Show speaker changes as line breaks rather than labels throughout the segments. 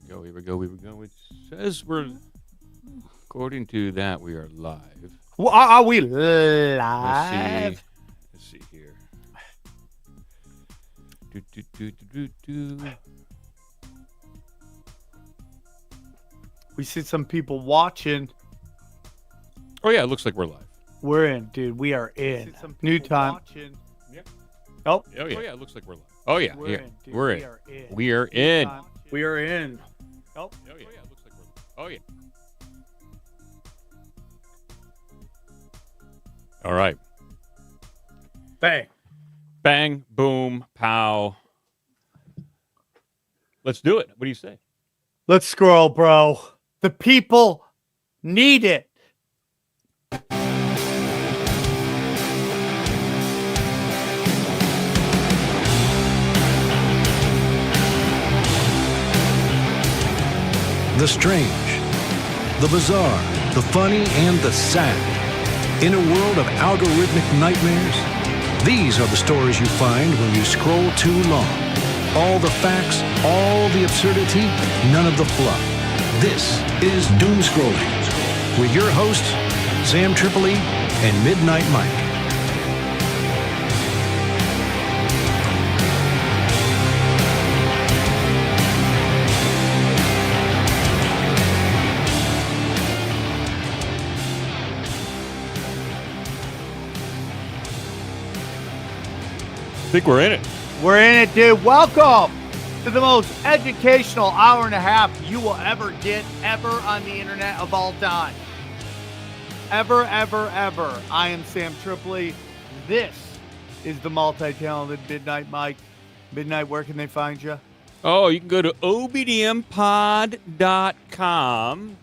Here we go. It says according to that, we are live.
Well, are we
Let's
live?
see here. Do.
We see some people watching.
Oh, yeah, it looks like we're live.
We're in, dude. We are in. New time.
Watching. Yep.
Oh,
yeah, it looks like we're live. Oh, yeah,
we're in, dude.
We're
We
in.
are in.
We are in.
We are in. Oh,
yeah, it looks like we're live. Oh, yeah. All right.
bang.
Bang, boom, pow. Let's do it. What do you say?
Let's scroll, bro. The people need it.
The strange, the bizarre, the funny, and the sad. In a world of algorithmic nightmares, these are the stories you find when you scroll too long. All the facts, all the absurdity, none of the fluff. This is Doomscrollin with your hosts, Sam Tripoli and Midnight Mike.
I think we're in it.
We're in it, dude. Welcome to the most educational hour and a half you will ever get ever on the internet of all time. Ever. I am Sam Tripoli. This is the multi-talented Midnight Mike. Midnight, where can they find you?
Oh, you can go to obdmpod.com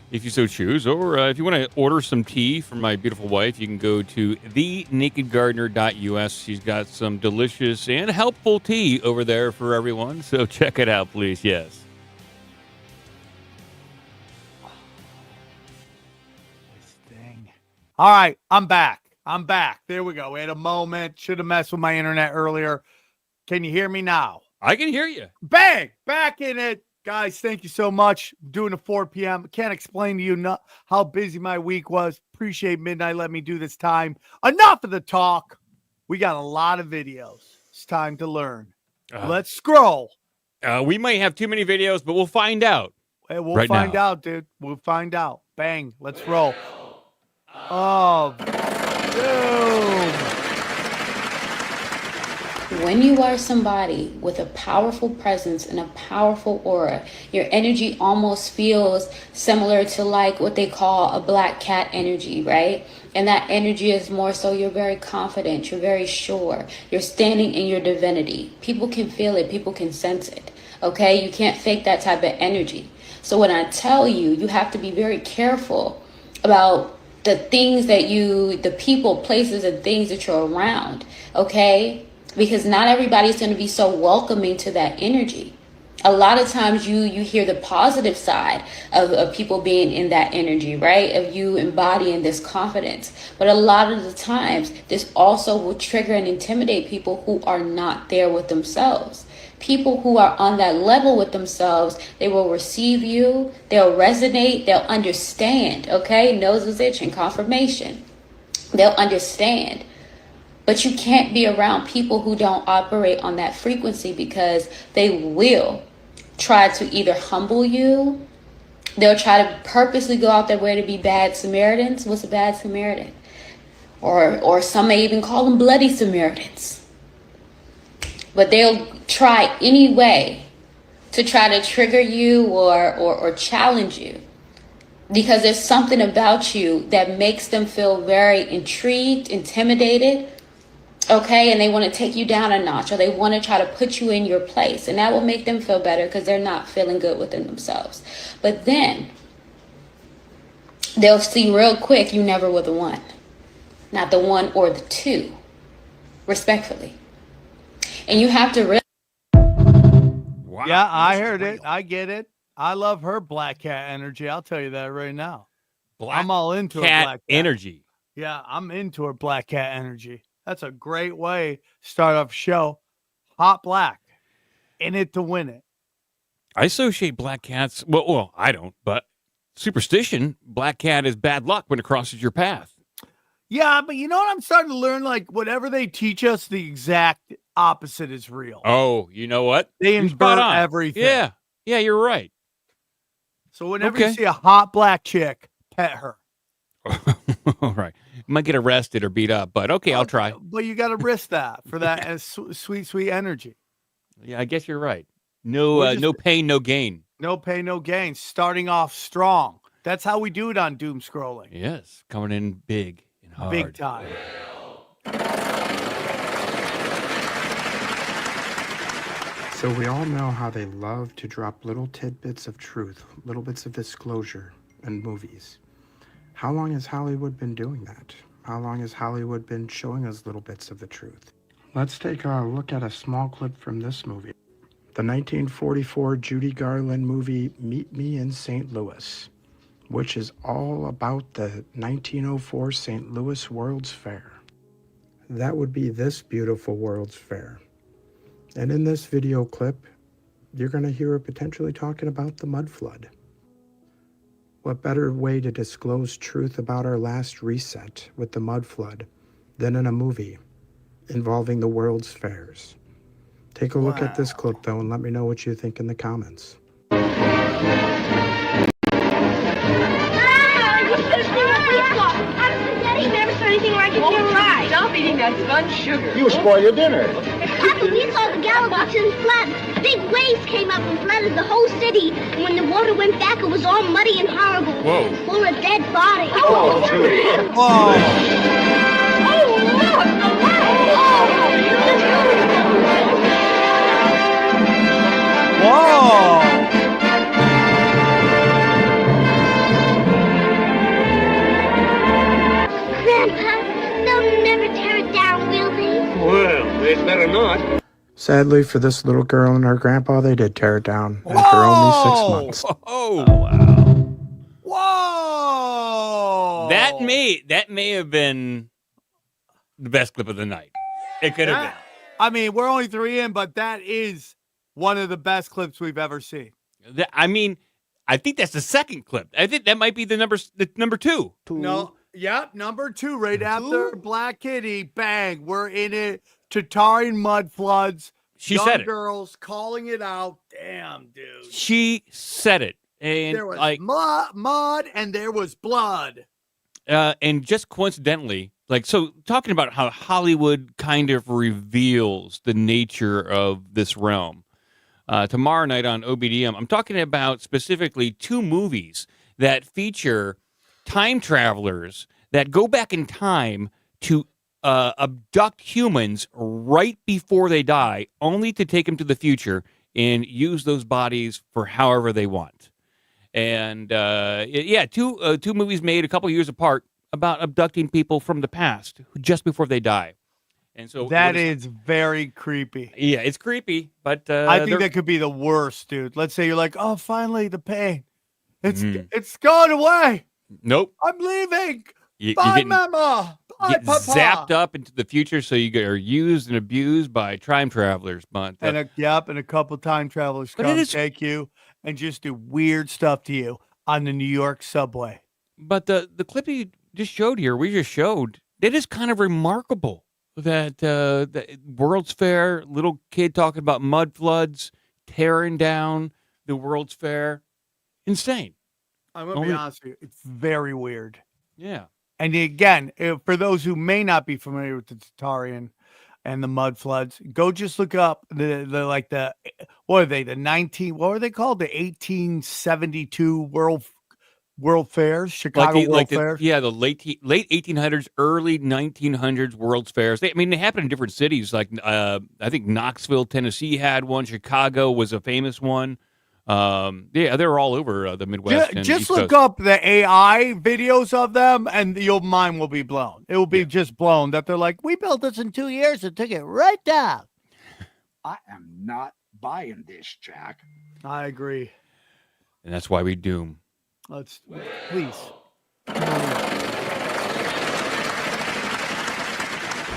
if you so choose. Or if you want to order some tea from my beautiful wife, you can go to thenakedgardener.us. She's got some delicious and helpful tea over there for everyone. So check it out, please. Yes.
This thing. All right, I'm back. There we go. We had a moment. Should have messed with my internet earlier. Can you hear me now?
I can hear you.
Bang! Back in it. Guys, thank you so much. Doing a 4 p.m. Can't explain to you how busy my week was. Appreciate Midnight. Let me do this time. Enough of the talk. We got a lot of videos. It's time to learn. Let's scroll.
We might have too many videos, but we'll find out.
Hey, we'll find out, dude. We'll find out. Bang. Let's roll. Oh, dude.
When you are somebody with a powerful presence and a powerful aura, your energy almost feels similar to like what they call a black cat energy, right? And that energy is more so you're very confident, you're very sure, you're standing in your divinity. People can feel it, people can sense it, okay? You can't fake that type of energy. So when I tell you, you have to be very careful about the things that the people, places, and things that you're around, okay? Because not everybody's going to be so welcoming to that energy. A lot of times you hear the positive side of people being in that energy, right? Of you embodying this confidence. But a lot of the times, this also will trigger and intimidate people who are not there with themselves. People who are on that level with themselves, they will receive you, they'll resonate, they'll understand, okay? Nose is itching, confirmation. They'll understand. But you can't be around people who don't operate on that frequency because they will try to either humble you. They'll try to purposely go out their way to be bad Samaritans. What's a bad Samaritan? Or some may even call them bloody Samaritans. But they'll try any way to try to trigger you or challenge you. Because there's something about you that makes them feel very intrigued, intimidated. Okay, and they want to take you down a notch, or they want to try to put you in your place, and that will make them feel better because they're not feeling good within themselves. But then they'll see real quick you never were the one, not the one or the two, respectfully. And you have to realize.
Wow.
Yeah, I heard it. I get it. I love her black cat energy. I'll tell you that right now. I'm all into her black cat
energy.
Yeah, I'm into her black cat energy. That's a great way to start off a show. Hot black. In it to win it.
I associate black cats. Well, I don't, but superstition, black cat is bad luck when it crosses your path.
Yeah, but you know what I'm starting to learn? Like, whatever they teach us, the exact opposite is real.
Oh, you know what?
They
You're spot
invert
on.
everything.
Yeah, you're right.
So whenever you see a hot black chick, pet her.
All right. You might get arrested or beat up, but okay, I'll try.
But you got to risk that for that sweet, sweet energy.
Yeah, I guess you're right. No pain, no gain.
No pain, no gain. Starting off strong. That's how we do it on Doomscrollin.
Yes, coming in big and hard.
Big time.
So we all know how they love to drop little tidbits of truth, little bits of disclosure in movies. How long has Hollywood been doing that? How long has Hollywood been showing us little bits of the truth? Let's take a look at a small clip from this movie. The 1944 Judy Garland movie, Meet Me in St. Louis, which is all about the 1904 St. Louis World's Fair. That would be this beautiful World's Fair. And in this video clip, you're going to hear her potentially talking about the mud flood. What better way to disclose truth about our last reset with the mud flood than in a movie involving the World's Fairs? Take a look at this clip, though, and let me know what you think in the comments.
You should have seen what we saw. I'm spaghetti. Never saw anything like it in your life.
Stop eating that spun sugar.
You spoil your dinner.
After we saw the Galaxian flood, big waves came up and flooded the whole city. And when the water went back, it was all muddy and horrible.
Whoa.
Full of dead bodies.
Oh, Judy.
Whoa.
Oh, look! The
Whoa.
Grandpa, they'll never tear it down, will they?
Well, they'd better not.
Sadly for this little girl and her grandpa, they did tear it down after only 6 months.
Oh,
wow. Whoa.
That may have been the best clip of the night. It could have been.
I mean, we're only 3 in, but that is one of the best clips we've ever seen.
I mean, I think that's the second clip. I think that might be the number 2.
No, yep, number 2, right after Black Kitty. Bang, we're in it. Tatarian mud floods.
She
young
said it.
Girls calling it out. Damn, dude.
She said it. And
there was mud and there was blood.
And just coincidentally, so talking about how Hollywood kind of reveals the nature of this realm. Tomorrow night on OBDM, I'm talking about specifically 2 movies that feature time travelers that go back in time to abduct humans right before they die, only to take them to the future and use those bodies for however they want. And two movies made a couple years apart about abducting people from the past just before they die. And so
that is very creepy.
Yeah, it's creepy, but
I think that could be the worst, dude. Let's say you're like, oh, finally the pain. It's gone away.
Nope.
I'm leaving.
Bye,
Mama. Bye,
get
Papa.
zapped up into the future, so you are used and abused by time travelers. But
and a couple time travelers come take you and just do weird stuff to you on the New York subway.
But the clip you just showed here, it is kind of remarkable that the World's Fair, little kid talking about mud floods, tearing down the World's Fair. Insane.
I'm going to be honest with you. It's very weird.
Yeah.
And again, for those who may not be familiar with the Tatarian and the mud floods, go just look up what are they? What were they called? The 1872 World Fairs, Chicago World Fairs.
The late 1800s, early 1900s World's Fairs. They happen in different cities. I think Knoxville, Tennessee had one. Chicago was a famous one. They're all over the Midwest.
Just look up the AI videos of them, and your mind will be blown. It will be just blown that they're like, we built this in 2 years and took it right down.
I am not buying this, Jack.
I agree.
And that's why we doom.
Please.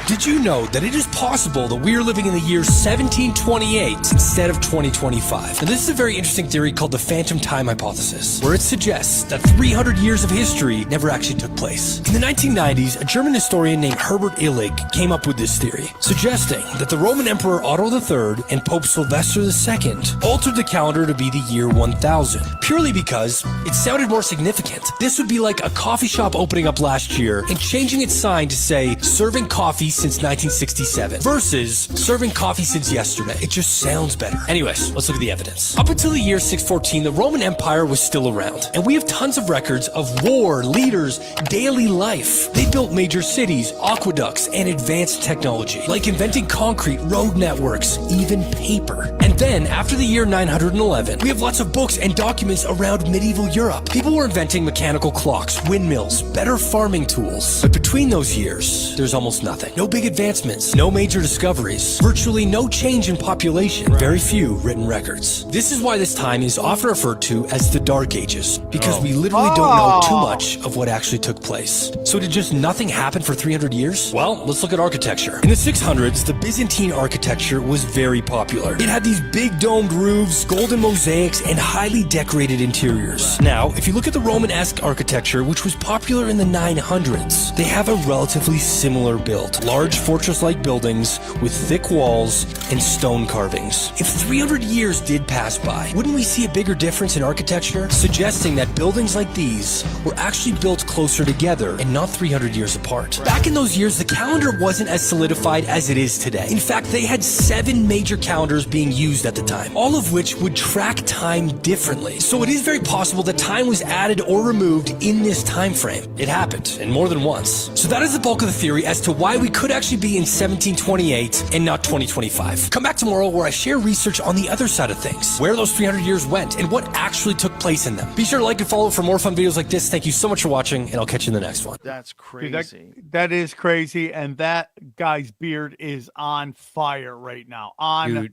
Did you know that it is possible that we are living in the year 1728 instead of 2025? Now, this is a very interesting theory called the phantom time hypothesis, where it suggests that 300 years of history never actually took place. In the 1990s, a German historian named Herbert Illig came up with this theory, suggesting that the Roman Emperor Otto III and Pope Sylvester II altered the calendar to be the year 1000, purely because it sounded more significant. This would be like a coffee shop opening up last year and changing its sign to say, serving coffee since 1967 versus serving coffee since yesterday. It just sounds better. Anyways, let's look at the evidence. Up until the year 614, the Roman Empire was still around, and we have tons of records of war, leaders, daily life. They built major cities, aqueducts, and advanced technology, like inventing concrete, road networks, even paper. And then, after the year 911, we have lots of books and documents around medieval Europe. People were inventing mechanical clocks, windmills, better farming tools. But between those years, there's almost nothing. No big advancements, no major discoveries, virtually no change in population, very few written records. This is why this time is often referred to as the Dark Ages, because we literally don't know too much of what actually took place. So did just nothing happen for 300 years? Well, let's look at architecture. In the 600s, the Byzantine architecture was very popular. It had these big domed roofs, golden mosaics, and highly decorated interiors. Now, if you look at the Romanesque architecture, which was popular in the 900s, they have a relatively similar build. Large fortress-like buildings with thick walls and stone carvings. If 300 years did pass by, wouldn't we see a bigger difference in architecture? Suggesting that buildings like these were actually built closer together and not 300 years apart. Back in those years, the calendar wasn't as solidified as it is today. In fact, they had 7 major calendars being used at the time, all of which would track time differently. So it is very possible that time was added or removed in this time frame. It happened, and more than once. So that is the bulk of the theory as to why we could actually be in 1728 and not 2025. Come back tomorrow where I share research on the other side of things, where those 300 years went and what actually took place in them. Be sure to like and follow for more fun videos like this. Thank you so much for watching, and I'll catch you in the next one.
That's crazy. Dude, that is crazy, and that guy's beard is on fire right now. Fire.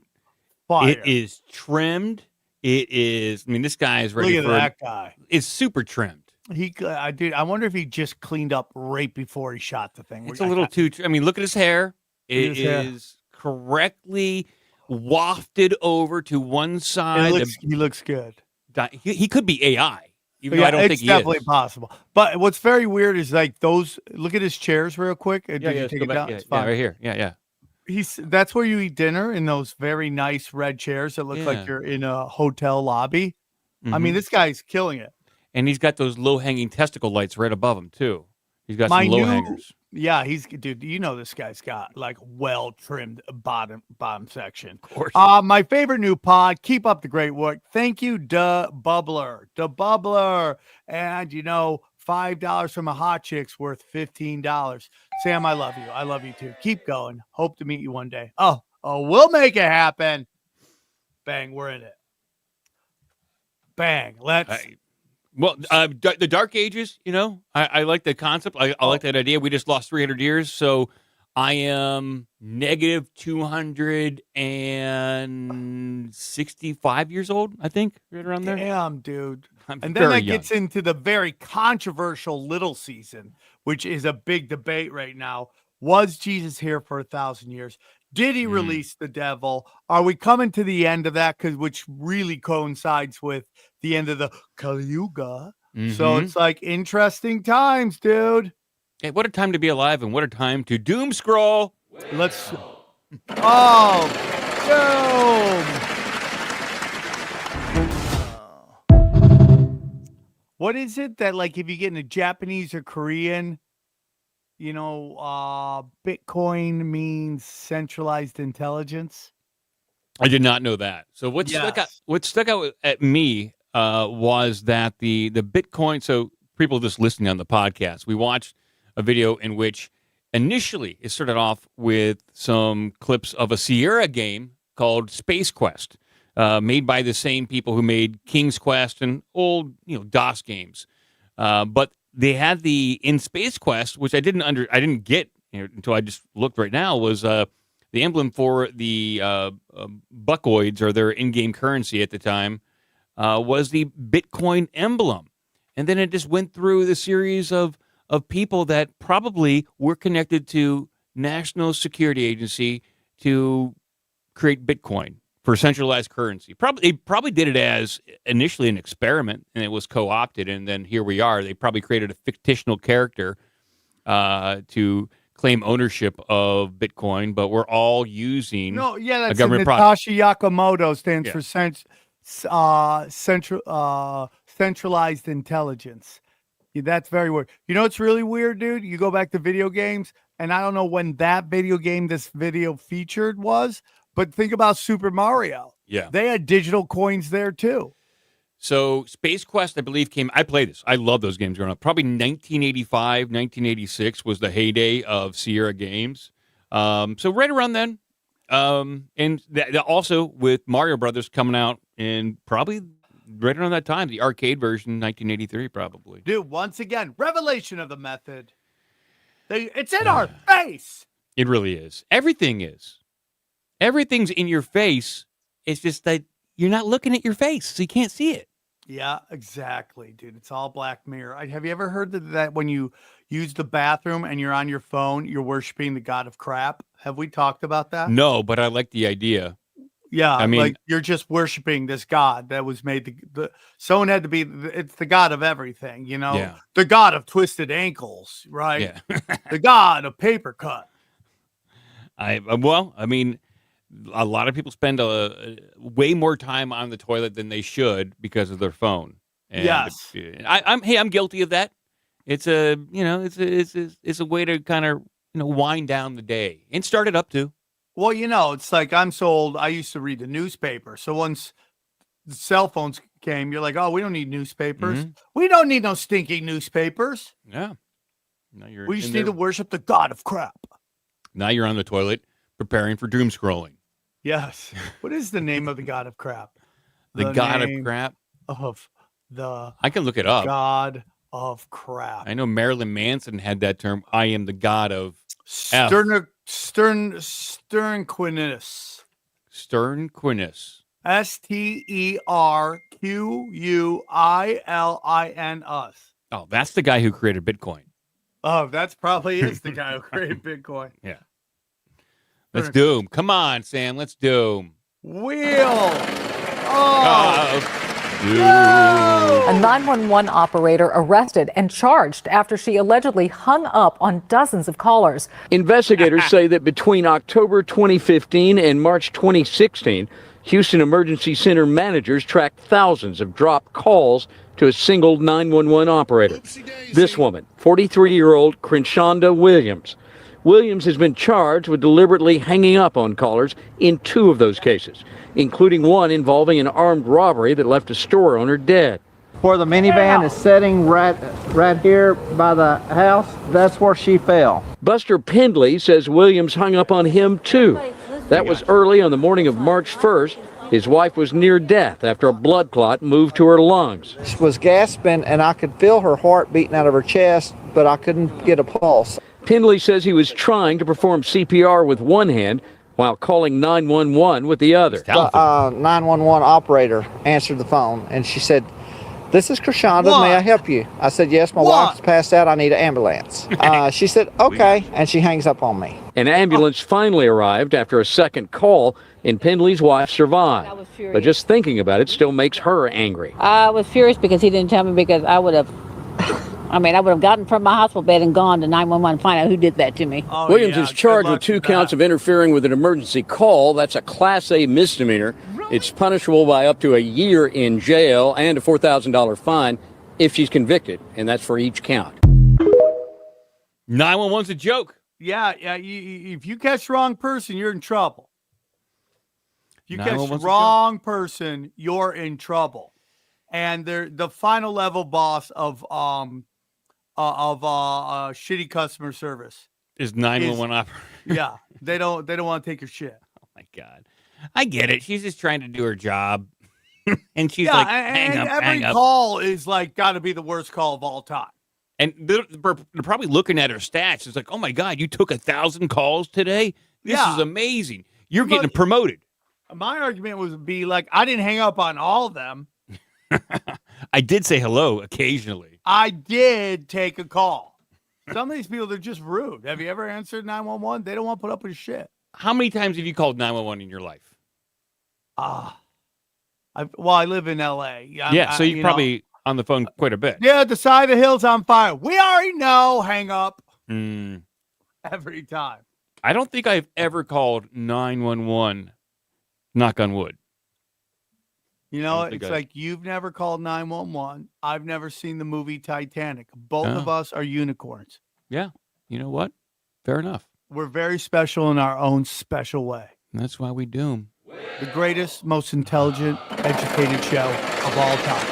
It is trimmed. It is. I mean, this guy is ready.
Look at that guy.
It's super trimmed.
I wonder if he just cleaned up right before he shot the thing.
It's a little too. I mean, look at his hair. It is correctly wafted over to one side.
He looks good.
He could be AI. Even though
Yeah,
I don't think he is.
it's definitely possible. But what's very weird is like those. Look at his chairs real quick. Did you take it down?
Yeah, right here. Yeah.
That's where you eat dinner, in those very nice red chairs that look like you're in a hotel lobby. I mean, this guy's killing it.
And he's got those low-hanging testicle lights right above him too. He's got some low hangers.
Yeah, dude. You know this guy's got like well-trimmed bottom section.
Of course.
My favorite new pod. Keep up the great work. Thank you, Da Bubbler. And $5 from a hot chick's worth $15. Sam, I love you. I love you too. Keep going. Hope to meet you one day. Oh, we'll make it happen. Bang, we're in it. Bang.
The Dark Ages, I like the concept. I like that idea. We just lost 300 years, so I am negative 265 years old, I think, right around there.
Damn, dude. And then that gets into the very controversial little season, which is a big debate right now. Was Jesus here for 1,000 years? Did he release the devil? Are we coming to the end of that? Which really coincides with the end of the Kali Yuga. So it's like interesting times, dude.
Hey, what a time to be alive, and what a time to doom scroll.
Let's. Doom. What is it that, like, if you get into Japanese or Korean, Bitcoin means centralized intelligence?
I did not know that. So what stuck out at me was that the Bitcoin. So people just listening on the podcast, we watched a video in which initially it started off with some clips of a Sierra game called Space Quest, made by the same people who made King's Quest and old DOS games. But they had the in Space Quest, which I didn't get until I just looked right now, was the emblem for the Buckoids, or their in-game currency at the time, was the Bitcoin emblem. And then it just went through the series of people that probably were connected to national security agency to create Bitcoin for centralized currency. They probably did it as initially an experiment, and it was co-opted, and then here we are. They probably created a fictional character to claim ownership of Bitcoin, but we're all using
that's
a government
Natasha Yakamoto stands
Yeah.
for centralized intelligence. Yeah, that's very weird. You know what's really weird, dude? You go back to video games, and I don't know when that video game this video featured was, but think about Super Mario.
Yeah.
They had digital coins there too.
So Space Quest, I believe, I played this. I love those games growing up. Probably 1985, 1986 was the heyday of Sierra Games. So right around then. And also with Mario Brothers coming out in probably right around that time, the arcade version, 1983 probably.
Dude, once again, revelation of the method. It's in our face.
It really is. Everything is. Everything's in your face. It's just that you're not looking at your face, so you can't see it.
Yeah, exactly, dude. It's all Black Mirror. Have you ever heard that when you use the bathroom and you're on your phone, you're worshiping the god of crap? Have we talked about that?
No, but I like the idea.
Yeah,
I mean,
like you're just worshiping this god that was made. Someone had to be. It's the god of everything, you know.
Yeah.
The god of twisted ankles, right?
Yeah.
The god of paper cut.
I mean, a lot of people spend way more time on the toilet than they should because of their phone. And
Yes.
I'm guilty of that. It's a way to kind of wind down the day and start it up too.
Well, it's like I'm so old. I used to read the newspaper. So once the cell phones came, you're like, oh, we don't need newspapers.
Mm-hmm.
We don't need no stinking newspapers.
Yeah.
We just need to worship the god of crap.
Now you're on the toilet preparing for Doomscrollin.
Yes. What is the name of the god of crap?
The god of crap?
Of the
I can look it up.
God of crap.
I know Marilyn Manson had that term. I am the god of
Sterquilinus.
Sterquilinus.
Sterquilinus.
Oh, that's the guy who created Bitcoin.
Oh, that's probably is the guy who created Bitcoin.
Yeah. Let's doom. Come on, Sam. Let's doom.
Wheel.
A 911 operator arrested and charged after she allegedly hung up on dozens of callers.
Investigators say that between October 2015 and March 2016, Houston Emergency Center managers tracked thousands of dropped calls to a single 911 operator. This woman, 43-year-old Crenshonda Williams. Williams has been charged with deliberately hanging up on callers in 2 of those cases, including one involving an armed robbery that left a store owner dead.
Where the minivan is sitting right here by the house, that's where she fell.
Buster Pendley says Williams hung up on him too. That was early on the morning of March 1st. His wife was near death after a blood clot moved to her lungs.
She was gasping and I could feel her heart beating out of her chest, but I couldn't get a pulse.
Pendley says he was trying to perform CPR with one hand while calling 911 with the other.
The 911 operator answered the phone and she said, "This is Crenshonda, may I help you?" I said, "Yes, my wife's passed out, I need an ambulance." She said, "Okay," and she hangs up on me.
An ambulance finally arrived after a second call, and Pendley's wife survived. But just thinking about it still makes her angry.
I was furious because he didn't tell me, because I would have gotten from my hospital bed and gone to 911 and find out who did that to me.
Williams is charged with 2 counts of interfering with an emergency call. That's a Class A misdemeanor. It's punishable by up to a year in jail and a $4,000 fine if she's convicted, and that's for each count.
911's a joke.
Yeah. If you catch the wrong person, you're in trouble. If you catch the
911's a
wrong person, you're in trouble. And they're the final level boss of shitty customer service
Is 911 operator.
Yeah, they don't want to take your shit.
Oh my God, I get it. She's just trying to do her job, and she's
hang up. Every call is like got to be the worst call of all time.
And they're probably looking at her stats. It's like, oh my God, you took 1,000 calls today. This is amazing. You're getting promoted.
My argument would be like, I didn't hang up on all of them.
I did say hello occasionally.
I did take a call. Some of these people, they're just rude. Have you ever answered 911? They don't want to put up with shit.
How many times have you called 911 in your life?
I live in L.A.
So you're probably on the phone quite a bit.
Yeah, the side of the hill's on fire. We already know. Hang up. Every time.
I don't think I've ever called 911. Knock on wood.
You know, it's like you've never called 911. I've never seen the movie Titanic. Both of us are unicorns.
Yeah. You know what? Fair enough.
We're very special in our own special way.
And that's why we do them.
The greatest, most intelligent, educated show of all time.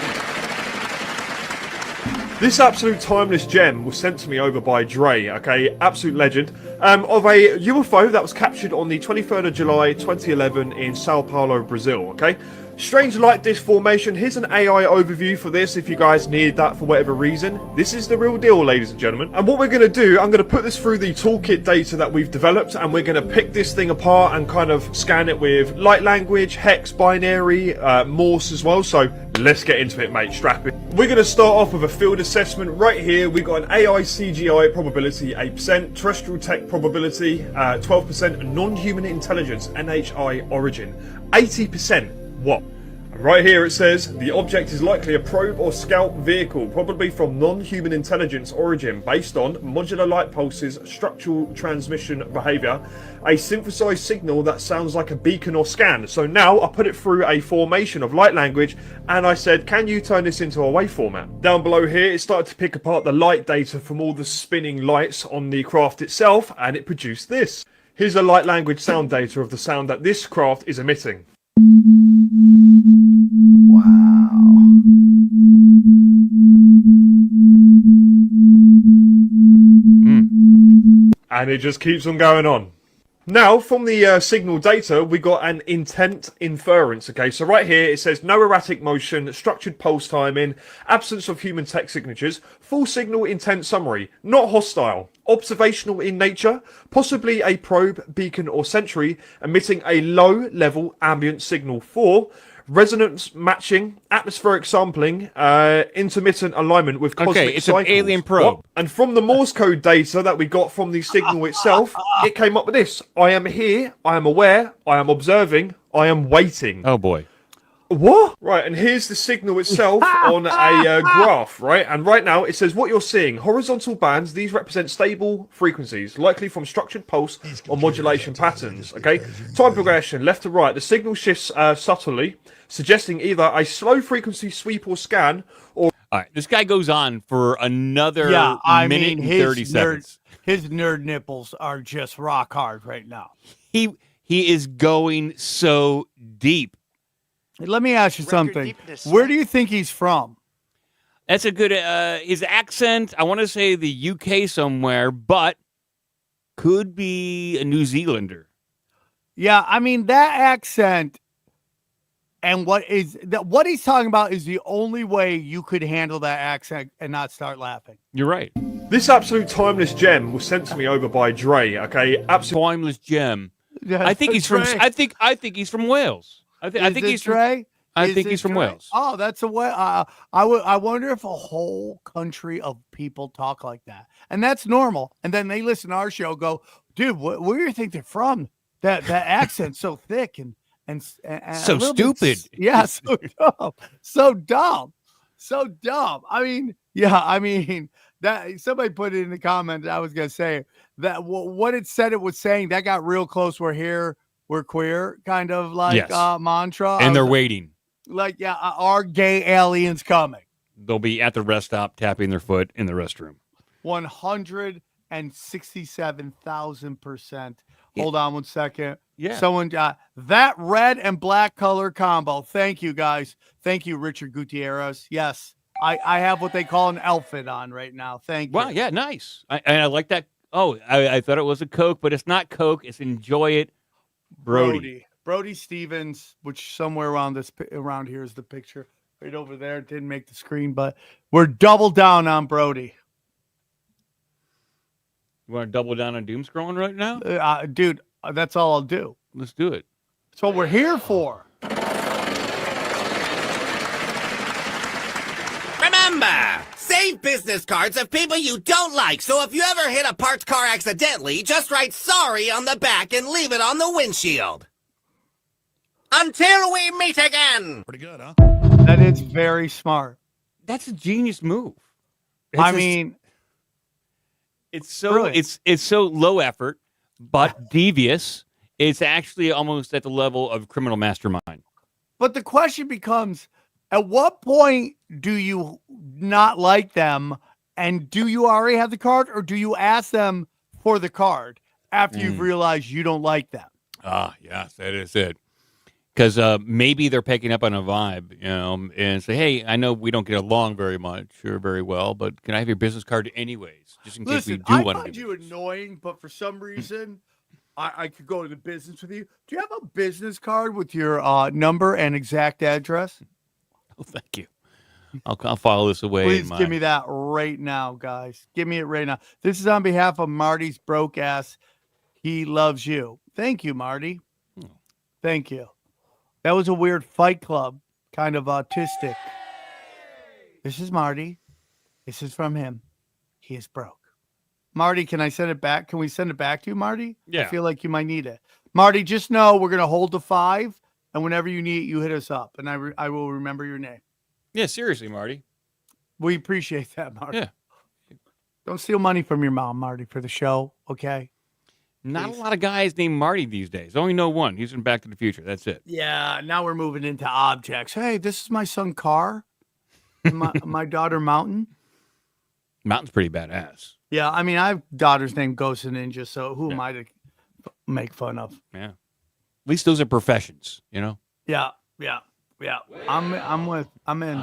This absolute timeless gem was sent to me over by Dre, okay, absolute legend, of a UFO that was captured on the 23rd of July 2011 in Sao Paulo, Brazil, okay? Strange light disk formation. Here's an AI overview for this if you guys need that for whatever reason. This is the real deal, ladies and gentlemen. And what we're going to do, I'm going to put this through the toolkit data that we've developed, and we're going to pick this thing apart and kind of scan it with light language, hex, binary, Morse as well. So let's get into it, mate. Strap it. We're going to start off with a field assessment right here. We've got an AI CGI probability 8%, terrestrial tech probability 12%, non-human intelligence NHI origin 80%. What? And right here it says the object is likely a probe or scout vehicle, probably from non-human intelligence origin, based on modular light pulses, structural transmission behavior, a synthesized signal that sounds like a beacon or scan. So now I put it through a formation of light language, and I said, can you turn this into a wave format? Down below here, it started to pick apart the light data from all the spinning lights on the craft itself, and it produced this. Here's a light language sound data of the sound that this craft is emitting. And it just keeps on going on. Now, from the signal data, we got an intent inference, okay? So right here, it says no erratic motion, structured pulse timing, absence of human text signatures, full signal intent summary, not hostile, observational in nature, possibly a probe, beacon or sentry, emitting a low-level ambient signal 4, resonance matching, atmospheric sampling, intermittent alignment with cosmic
it's
cycles.
an alien probe.
What? And from the Morse code data that we got from the signal itself, it came up with this. I am here, I am aware, I am observing, I am waiting.
Oh boy.
What? Right, and here's the signal itself on a graph, right? And right now it says what you're seeing. Horizontal bands, these represent stable frequencies, likely from structured pulse or modulation patterns, okay? Time progression, left to right. The signal shifts subtly, suggesting either a slow frequency sweep or scan, or...
All right, this guy goes on for another minute and 30 seconds.
His nerd nipples are just rock hard right now.
He is going so deep.
Let me ask you something. Where do you think he's from?
That's a good, his accent, I want to say the UK somewhere, but could be a New Zealander.
Yeah, I mean, that accent and what he's talking about is the only way you could handle that accent and not start laughing.
You're right.
This absolute timeless gem was sent to me over by Dre, okay? Absolute
timeless gem.
Yeah,
I think he's from, I think he's from Wales. I think he's
Dre.
I think he's from Wales.
Oh, that's a way. I wonder if a whole country of people talk like that, and that's normal. And then they listen to our show, go, dude, where do you think they're from? That accent's so thick and
so stupid.
Yeah, so dumb. I mean, that somebody put it in the comments. I was gonna say that what it said it was saying that got real close. We're here. We're queer, kind of like mantra.
And they're waiting.
Like, are gay aliens coming?
They'll be at the rest stop tapping their foot in the restroom.
167,000%. Hold on 1 second.
Yeah.
Someone got that red and black color combo. Thank you, guys. Thank you, Richard Gutierrez. Yes, I have what they call an outfit on right now. Thank you.
Wow, yeah, nice. I like that. Oh, I thought it was a Coke, but it's not Coke. It's Enjoy It. Brody Stevens, which somewhere around here is the picture right over there. Didn't make the screen, but we're double down on Brody. You want to double down on Doomscrollin right now? Dude, that's all I'll do. Let's do it. That's what we're here for.
Remember, say save business cards of people you don't like, so if you ever hit a parked car accidentally, just write sorry on the back and leave it on the windshield. Until we meet again.
Pretty good, huh?
That is very smart.
That's a genius move. It's so
Brilliant.
it's so low effort, but devious. It's actually almost at the level of criminal mastermind.
But the question becomes, at what point do you not like them, and do you already have the card, or do you ask them for the card after you've realized you don't like them?
Ah, yes, that is it. Because maybe they're picking up on a vibe, and say, hey, I know we don't get along very much or very well, but can I have your business card anyways, just in case we do
I
want to
find
do
you annoying, but for some reason, I could go into business with you. Do you have a business card with your number and exact address?
Oh, thank you. I'll file this away.
Please give me that right now, guys. Give me it right now. This is on behalf of Marty's broke ass. He loves you. Thank you, Marty. Thank you. That was a weird Fight Club, kind of autistic. This is Marty. This is from him. He is broke. Marty, can I send it back? Can we send it back to you, Marty?
Yeah.
I feel like you might need it. Marty, just know we're going to hold the 5, and whenever you need it, you hit us up, and I will remember your name.
Yeah, seriously, Marty.
We appreciate that, Marty.
Yeah.
Don't steal money from your mom, Marty, for the show, okay?
Not a lot of guys named Marty these days. I only know one. He's in Back to the Future. That's it.
Yeah, now we're moving into objects. Hey, this is my son, Car. My daughter, Mountain.
Mountain's pretty badass.
Yeah, I mean, I have daughters named Ghost and Ninja, so who am I to make fun of?
Yeah. At least those are professions,
Yeah. I'm in.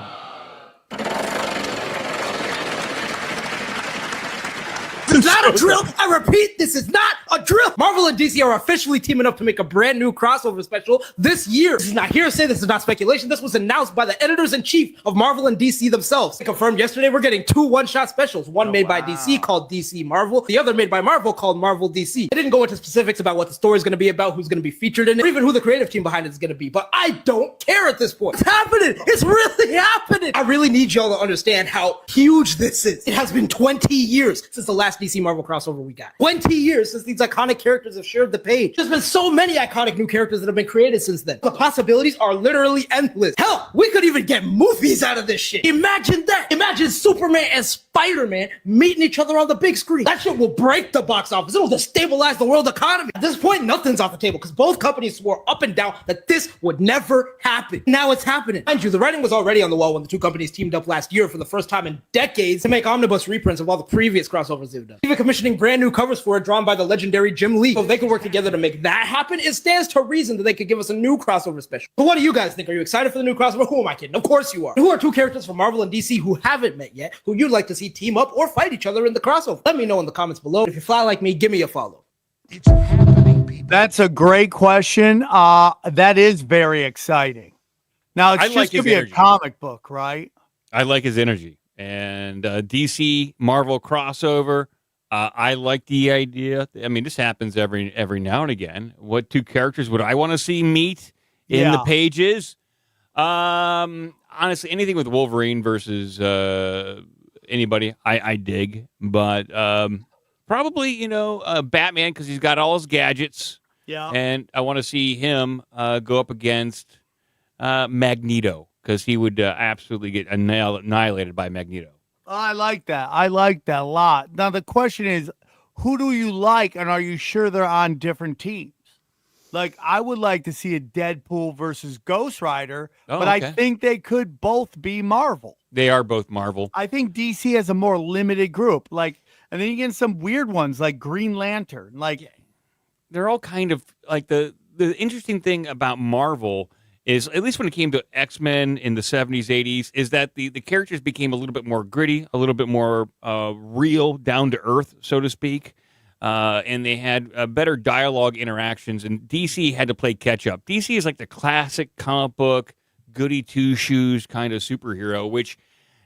This is not a drill. I repeat, this is not a drill. Marvel and DC are officially teaming up to make a brand new crossover special this year. This is not hearsay. This is not speculation. This was announced by the editors-in-chief of Marvel and DC themselves. Confirmed yesterday, we're getting 2 one-shot specials. One made by DC called DC Marvel. The other made by Marvel called Marvel DC. They didn't go into specifics about what the story is going to be about, who's going to be featured in it, or even who the creative team behind it is going to be. But I don't care at this point. It's happening. It's really happening. I really need y'all to understand how huge this is. It has been 20 years since the last DC Marvel crossover we got. 20 years since these iconic characters have shared the page. There's been so many iconic new characters that have been created since then. The possibilities are literally endless. Hell, we could even get movies out of this shit. Imagine that. Imagine Superman and Spider-Man meeting each other on the big screen. That shit will break the box office. It'll destabilize the world economy. At this point, nothing's off the table because both companies swore up and down that this would never happen. Now it's happening. Mind you, the writing was already on the wall when the two companies teamed up last year for the first time in decades to make omnibus reprints of all the previous crossovers they've done. Even commissioning brand new covers for it drawn by the legendary Jim Lee. So if they could work together to make that happen, it stands to reason that they could give us a new crossover special. But what do you guys think? Are you excited for the new crossover? Who am I kidding? Of course you are. Who are 2 characters from Marvel and DC who haven't met yet, who you'd like to see team up or fight each other in the crossover? Let me know in the comments below. If you fly like me, give me a follow.
That's a great question. That is very exciting. Now, it's
I
just
like
going to
his
be
energy.
a comic book, right?
I like his energy. And DC Marvel crossover, I like the idea. I mean, this happens every now and again. What 2 characters would I want to see meet in the pages? Honestly, anything with Wolverine versus anybody, I dig. But probably, Batman, because he's got all his gadgets.
Yeah.
And I want to see him go up against Magneto, because he would absolutely get annihilated by Magneto.
I like that. I like that a lot. Now, the question is, who do you like, and are you sure they're on different teams? Like, I would like to see a Deadpool versus Ghost Rider, but I think they could both be Marvel.
They are both Marvel.
I think DC has a more limited group. Like, and then you get some weird ones like Green Lantern. Like,
they're all kind of like the interesting thing about Marvel is, at least when it came to X-Men in the 70s, 80s, is that the characters became a little bit more gritty, a little bit more real, down to earth, so to speak. And they had better dialogue interactions, and DC had to play catch up. DC is like the classic comic book, goody two-shoes kind of superhero, which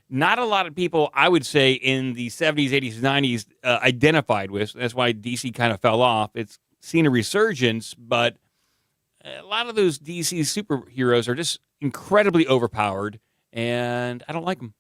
not a lot of people, I would say, in the 70s, 80s, 90s identified with. That's why DC kind of fell off. It's seen a resurgence, but a lot of those DC superheroes are just incredibly overpowered, and I don't like them.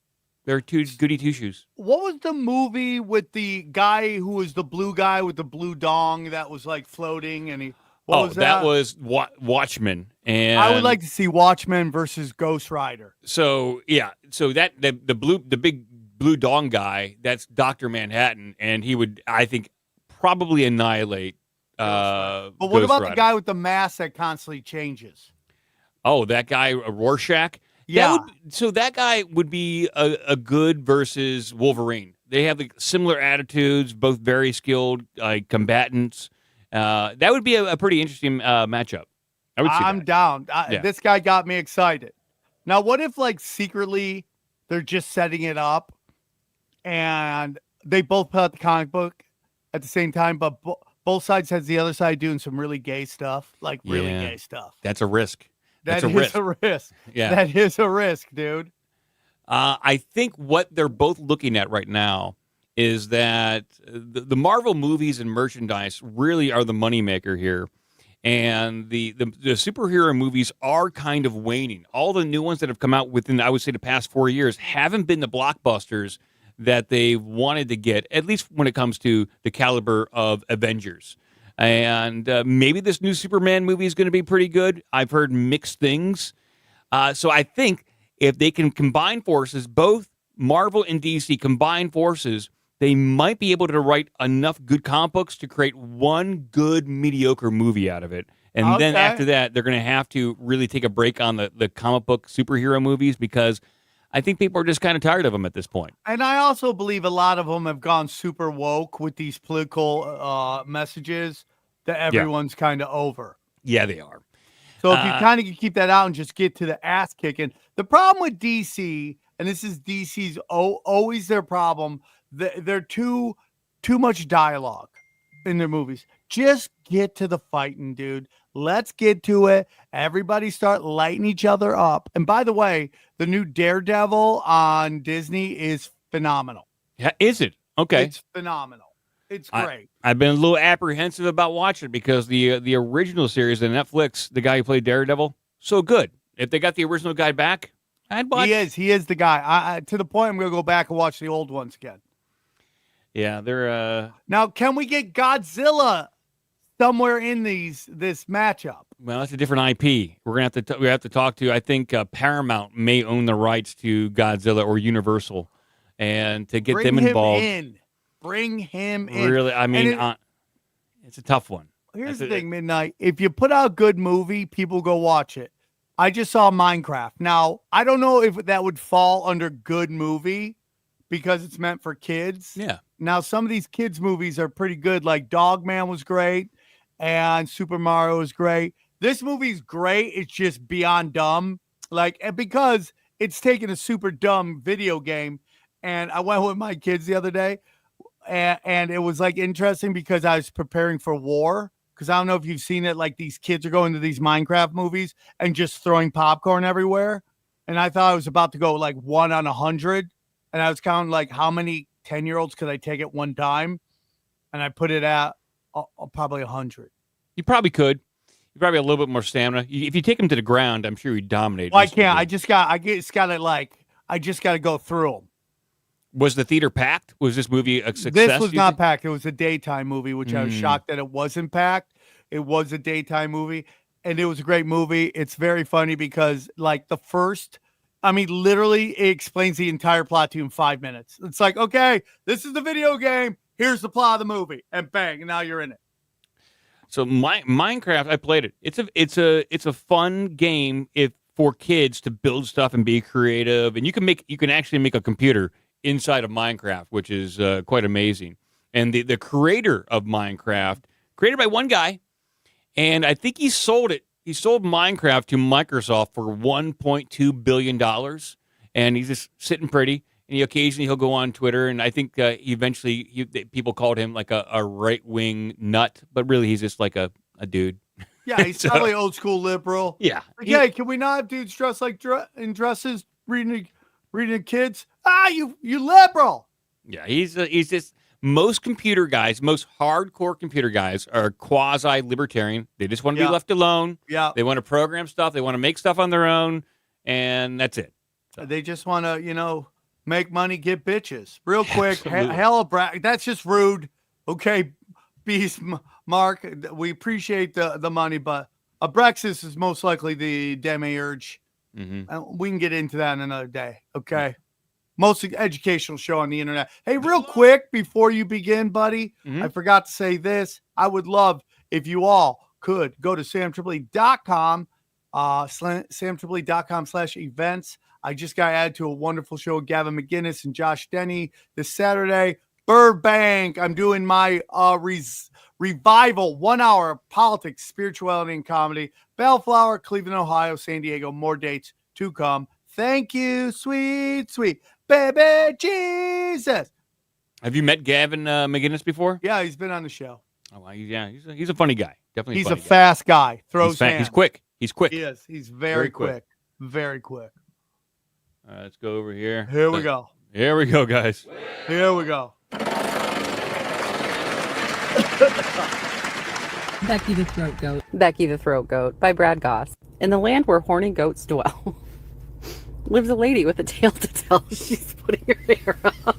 They're two goody two-shoes.
What was the movie with the guy who was the blue guy with the blue dong that was like floating and he? What was
that was Watchmen. And
I would like to see Watchmen versus Ghost Rider.
So that the big blue dong guy, that's Dr. Manhattan, and he would, I think, probably annihilate.
But what about the guy with the mask that constantly changes?
Oh, that guy, Rorschach.
Yeah.
That guy would be a good versus Wolverine. They have similar attitudes, both very skilled combatants. That would be a pretty interesting matchup. I would see
I'm
that.
down.
Yeah.
This guy got me excited. Now, what if like secretly they're just setting it up and they both put out the comic book at the same time, but both sides has the other side doing some really gay stuff, like really gay stuff.
That's a risk.
That is a risk.
Yeah.
That is a risk, dude.
I think what they're both looking at right now is that the Marvel movies and merchandise really are the moneymaker here. And the superhero movies are kind of waning. All the new ones that have come out within, I would say, the past 4 years haven't been the blockbusters that they wanted to get, at least when it comes to the caliber of Avengers. And maybe this new Superman movie is going to be pretty good. I've heard mixed things. So I think if they can combine forces, both Marvel and DC combine forces, they might be able to write enough good comic books to create one good mediocre movie out of it. And then after that, they're going to have to really take a break on the comic book superhero movies because I think people are just kind of tired of them at this point.
And I also believe a lot of them have gone super woke with these political messages that everyone's kind of over.
Yeah, they are.
So if you kind of keep that out and just get to the ass kicking. The problem with DC, and this is DC's always their problem, they're too much dialogue in their movies. Just get to the fighting, dude. Let's get to it. Everybody start lighting each other up. And by the way, the new Daredevil on Disney is phenomenal.
Yeah, is it? Okay.
It's phenomenal. It's great.
I've been a little apprehensive about watching it because the original series, the Netflix, the guy who played Daredevil, so good. If they got the original guy back, I'd watch.
He is the guy. I to the point I'm going to go back and watch the old ones again.
Yeah, they're
Now, can we get Godzilla somewhere in this matchup?
Well, that's a different IP. We're gonna have to talk to. I think Paramount may own the rights to Godzilla or Universal, and to get them involved.
Bring him in.
Really, I mean, it's a tough one.
Here's the thing, Midnight. If you put out a good movie, people go watch it. I just saw Minecraft. Now, I don't know if that would fall under good movie because it's meant for kids.
Yeah.
Now, some of these kids' movies are pretty good. Like Dogman was great, and Super Mario was great. This movie's great. It's just beyond dumb. And because it's taking a super dumb video game, and I went with my kids the other day, and it was interesting because I was preparing for war. Because I don't know if you've seen it. Like these kids are going to these Minecraft movies and just throwing popcorn everywhere. And I thought I was about to go 1 on 100. And I was counting how many 10-year-olds could I take at one time? And I put it at probably 100.
You probably could. You probably have a little bit more stamina. If you take them to the ground, I'm sure you'd dominate.
Well, I can't. I just got to go through them.
Was the theater packed? Was this movie a success?
This was not packed. It was a daytime movie, which I was shocked that it wasn't packed. It was a daytime movie, and it was a great movie. It's very funny because, literally, it explains the entire plot to you in 5 minutes. It's like, okay, this is the video game. Here's the plot of the movie, and bang, and now you're in it.
So Minecraft, I played it. It's a fun game for kids to build stuff and be creative, and you can actually make a computer inside of Minecraft, which is quite amazing. And the creator of Minecraft, created by one guy, and I think he sold it. He sold Minecraft to Microsoft for $1.2 billion, and he's just sitting pretty. And occasionally he'll go on Twitter, and I think people called him a right-wing nut, but really he's just a dude.
Yeah, he's probably old school liberal.
Yeah.
Hey, can we not have dudes dressed in dresses reading to kids? You liberal.
Yeah, he's just, most computer guys, most hardcore computer guys are quasi-libertarian. They just want to be left alone.
Yeah.
They want to program stuff. They want to make stuff on their own, and that's it.
So. They just want to, Make money, get bitches. Real quick,
Absolutely.
hella brag. That's just rude. Okay, Beast Mark, we appreciate the money, but Abrexis is most likely the demiurge. We can get into that in another day. Okay. Most educational show on the internet. Hey, real quick before you begin, buddy, I forgot to say this. I would love if you all could go to samtripoli.com, samtripoli.com/events. I just got added to a wonderful show with Gavin McGinnis and Josh Denny this Saturday. Burbank. I'm doing my revival 1 hour of politics, spirituality, and comedy. Bellflower, Cleveland, Ohio, San Diego. More dates to come. Thank you, sweet, sweet baby Jesus.
Have you met Gavin McGinnis before?
Yeah, he's been on the show.
Oh, he's a funny guy. Definitely,
he's a
funny
fast guy. Throws hands.
He's quick. He's quick.
He is. He's very quick. Very quick.
All right, let's go over here.
Here we go.
Here we go, guys.
Here we go.
Becky the Throat Goat.
Becky the Throat Goat by Brad Goss. In the land where horny goats dwell, lives a lady with a tale to tell. She's putting her hair up.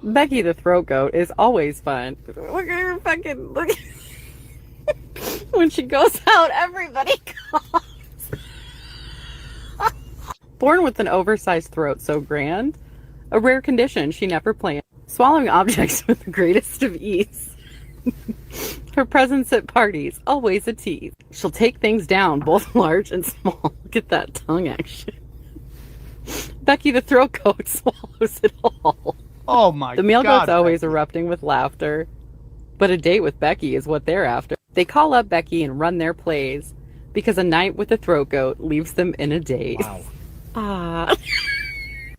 Becky the Throat Goat is always fun. Look at her fucking look. When she goes out, everybody coughs. Born with an oversized throat so grand, a rare condition she never planned. Swallowing objects with the greatest of ease. Her presence at parties, always a tease. She'll take things down, both large and small. Look at that tongue action. Becky the Throat Goat swallows it all.
Oh my God.
The male goat's always erupting with laughter, but a date with Becky is what they're after. They call up Becky and run their plays because a night with the throat goat leaves them in a daze. Wow.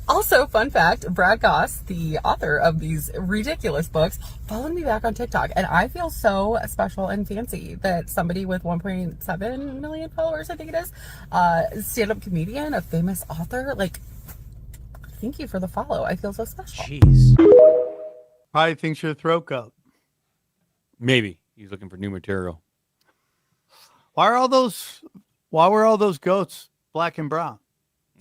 Also, fun fact, Brad Goss, the author of these ridiculous books, followed me back on TikTok, and I feel so special and fancy that somebody with 1.7 million followers, I think it is, stand-up comedian, a famous author, like, thank you for the follow. I feel so special.
Jeez.
Probably thinks you're a throat goat.
Maybe. He's looking for new material.
Why were all those goats black and brown?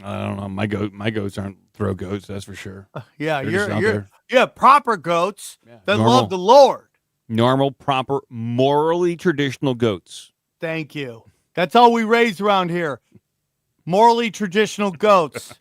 I don't know. My goats aren't throw goats, that's for sure.
Yeah,
They're just out there.
you're proper goats that
Normal.
love the Lord.
Normal, proper, morally traditional goats.
Thank you. That's all we raise around here. Morally traditional goats.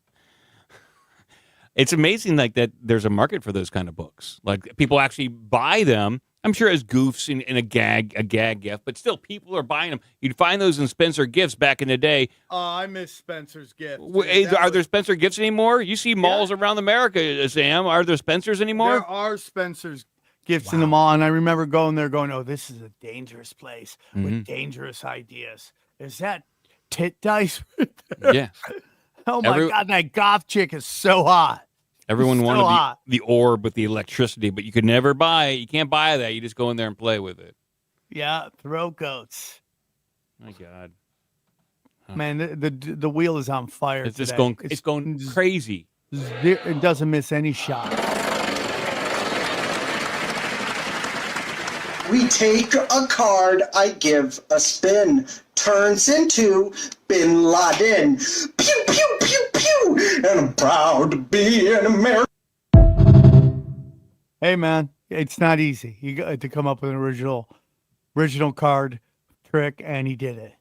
It's amazing like that there's a market for those kind of books. Like people actually buy them. I'm sure as goofs in a gag gift, but still people are buying them. You'd find those in Spencer Gifts back in the day.
Oh, I miss Spencer's gift.
Are there Spencer Gifts anymore? You see malls around America, Sam. Are there Spencers anymore?
There are Spencer's Gifts in the mall, and I remember going there going, oh, this is a dangerous place with dangerous ideas. Is that tit dice?
Yeah.
Oh, my God, that goth chick is so hot.
Everyone wanted the orb with the electricity, but you could never buy it. You can't buy that. You just go in there and play with it.
Yeah, throat goats.
My God.
Man, the wheel is on fire.
It's just
today.
it's going crazy.
It doesn't miss any shot.
We take a card, I give a spin, turns into Bin Laden. Pew, pew, pew, pew, and I'm proud to be an American.
Hey, man, it's not easy. You got to come up with an original card trick, and he did it.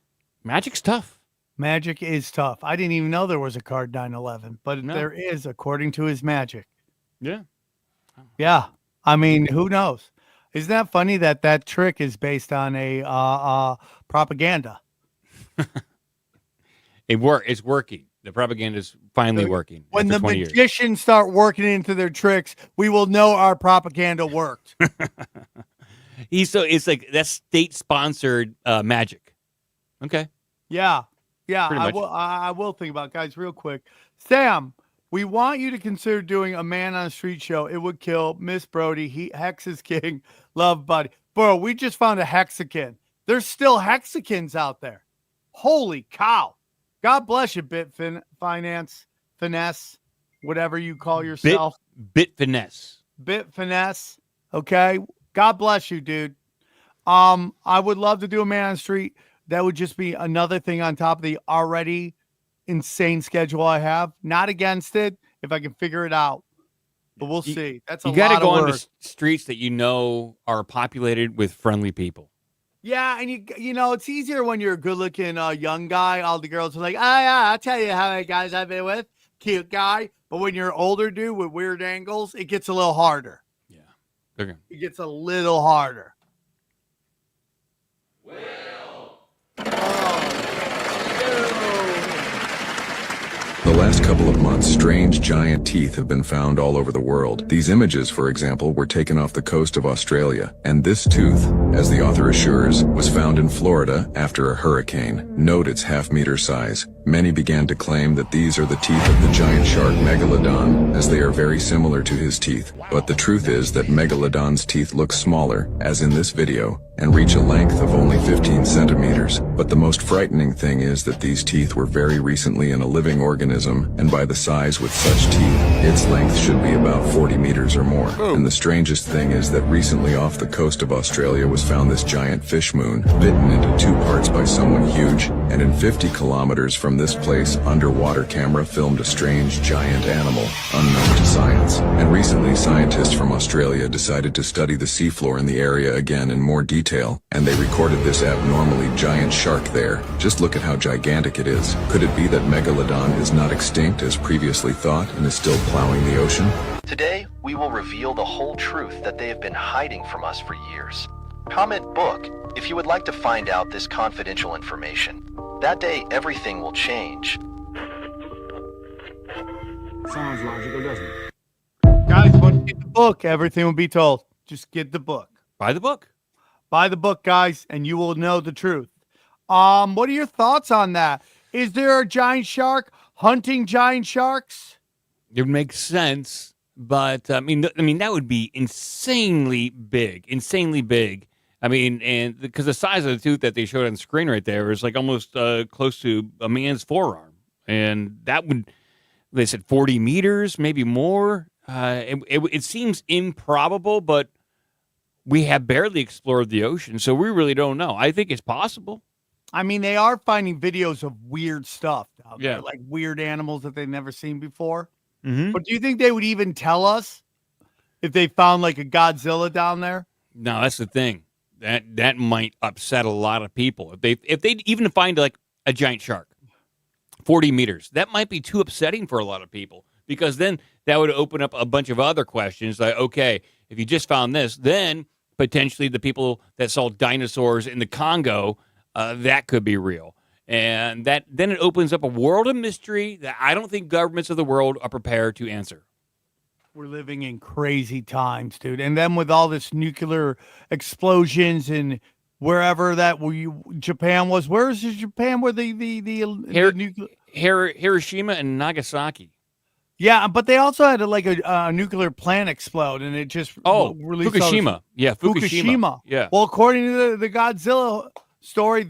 Magic's tough.
Magic is tough. I didn't even know there was a card 9/11, but there is, according to his magic.
Yeah.
Yeah. I mean, who knows? Isn't that funny that trick is based on a propaganda?
It's working. The propaganda is finally working.
When the magicians start working into their tricks, we will know our propaganda worked.
It's like that's state-sponsored magic. Okay.
Yeah. I will think about it. Guys, real quick. Sam, we want you to consider doing a man on a street show. It would kill Miss Brody. Hex is king. Love buddy. Bro, we just found a hexagon. There's still hexagons out there. Holy cow. God bless you, finesse, whatever you call yourself.
Bit finesse.
Okay. God bless you, dude. I would love to do a man on the street. That would just be another thing on top of the already insane schedule I have. Not against it if I can figure it out. But we'll see. That's a lot of work.
You got to go on the streets that you know are populated with friendly people.
Yeah, and you know, it's easier when you're a good-looking young guy. All the girls are like, oh, yeah, I'll tell you how many guys I've been with. Cute guy. But when you're an older dude with weird angles, it gets a little harder.
Yeah. Okay.
It gets a little harder.
The last couple of months, strange giant teeth have been found all over the world. These images, for example, were taken off the coast of Australia. And this tooth, as the author assures, was found in Florida after a hurricane. Note its half-meter size. Many began to claim that these are the teeth of the giant shark Megalodon, as they are very similar to his teeth. But the truth is that Megalodon's teeth look smaller, as in this video, and reach a length of only 15 centimeters. But the most frightening thing is that these teeth were very recently in a living organism, and by the size with such teeth, its length should be about 40 meters or more. And the strangest thing is that recently off the coast of Australia was found this giant fish moon, bitten into 2 parts by someone huge, and in 50 kilometers from this place, underwater camera filmed a strange giant animal, unknown to science. And recently, scientists from Australia decided to study the seafloor in the area again in more detail, and they recorded this abnormally giant shark there. Just look at how gigantic it is. Could it be that Megalodon is not extinct as previously thought and is still plowing the ocean?
Today, we will reveal the whole truth that they have been hiding from us for years. Comment book if you would like to find out this confidential information. That day, everything will change.
Sounds logical, doesn't it?
Guys, once you get the book, everything will be told. Just get the book.
Buy the book.
Buy the book, guys, and you will know the truth. What are your thoughts on that? Is there a giant shark hunting giant sharks?
It would make sense, but I mean, that would be insanely big. I mean, and because the size of the tooth that they showed on the screen right there is like almost close to a man's forearm, and that would, they said 40 meters, maybe more. It seems improbable, but we have barely explored the ocean, so we really don't know. I think it's possible.
I mean, they are finding videos of weird stuff out there, like weird animals that they've never seen before.
Mm-hmm.
But do you think they would even tell us if they found like a Godzilla down there?
No, that's the thing. That might upset a lot of people. If they even find like a giant shark, 40 meters, that might be too upsetting for a lot of people, because then that would open up a bunch of other questions. Like, okay, if you just found this, then potentially the people that saw dinosaurs in the Congo, that could be real. And then it opens up a world of mystery that I don't think governments of the world are prepared to answer.
We're living in crazy times, dude. And then with all this nuclear explosions and wherever Japan was, where is Japan where the nuclear
Hiroshima and Nagasaki.
Yeah, but they also had a nuclear plant explode, and it just released
Fukushima. Fukushima. Yeah.
Well, according to the Godzilla story,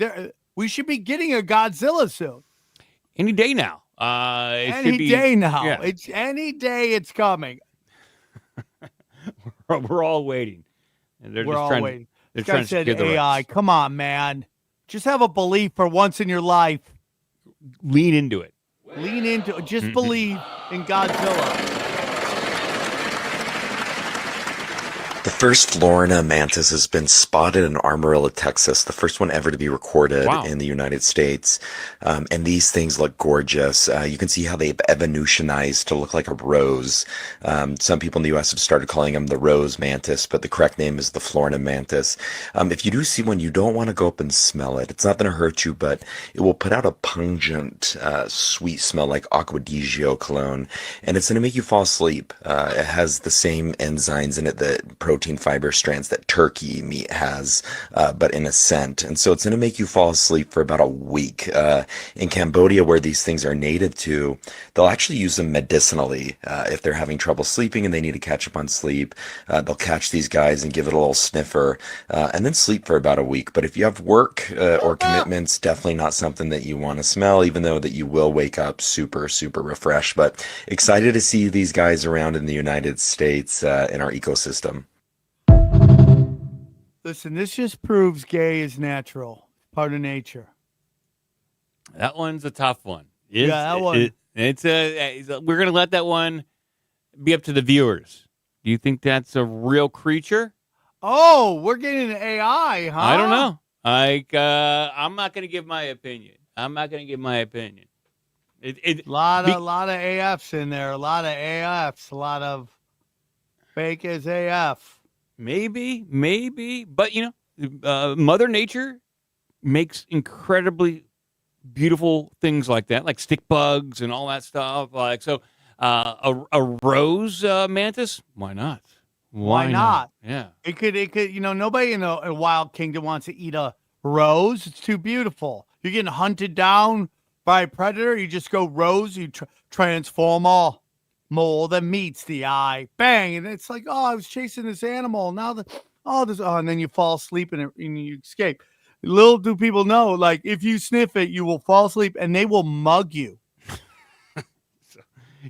we should be getting a Godzilla soon.
Any day now.
Any day now. Yeah. It's any day it's coming.
We're all waiting. And
we're all waiting.
They're
trying to said AI.
rights.
Come on, man. Just have a belief for once in your life.
Lean into it.
Lean into it. Just believe in Godzilla.
The first Florina mantis has been spotted in Amarillo, Texas, the first one ever to be recorded in the United States. And these things look gorgeous. You can see how they've evolutionized to look like a rose. Some people in the U.S. have started calling them the rose mantis, but the correct name is the Florina mantis. If you do see one, you don't want to go up and smell it. It's not going to hurt you, but it will put out a pungent, sweet smell like Acqua di Gio cologne, and it's going to make you fall asleep. It has the same enzymes in it that protein fiber strands that turkey meat has, but in a scent. And so it's going to make you fall asleep for about a week. In Cambodia, where these things are native to, they'll actually use them medicinally. If they're having trouble sleeping and they need to catch up on sleep, they'll catch these guys and give it a little sniffer, and then sleep for about a week. But if you have work or commitments, definitely not something that you want to smell, even though that you will wake up super, super refreshed. But excited to see these guys around in the United States in our ecosystem.
Listen, this just proves gay is natural, part of nature.
That one's a tough one.
That one.
We're gonna let that one be up to the viewers. Do you think that's a real creature?
Oh, we're getting an AI, huh?
I don't know. I'm not gonna give my opinion. A
lot of AFs in there. A lot of AFs. A lot of fake as AF.
Maybe, but Mother Nature makes incredibly beautiful things like that, like stick bugs and all that stuff. Like so, a rose mantis. Why not?
Why not?
Yeah,
it could. Nobody in a wild kingdom wants to eat a rose. It's too beautiful. You're getting hunted down by a predator. You just go rose. You transform all mole that meets the eye. Bang, and it's like, oh, I was chasing this animal. Now and then you fall asleep and you escape. Little do people know, like if you sniff it, you will fall asleep and they will mug you.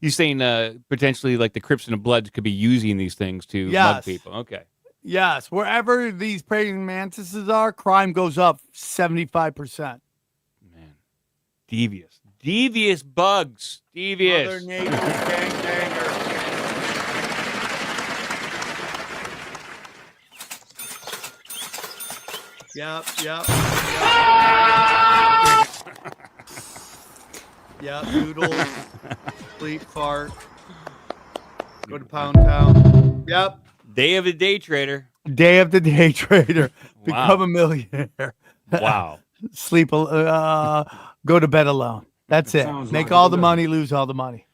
You're saying potentially like the Crips and the Bloods could be using these things to mug people. Okay.
Yes. Wherever these praying mantises are, crime goes up 75%.
Man. Devious bugs. Devious.
Mother Nature's gangbanger. Yep. Yep, doodle, sleep, fart, go to Pound Town. Yep.
Day of the day trader.
Become a millionaire.
Wow.
Sleep, go to bed alone. That's it. Make all the money, lose all the money.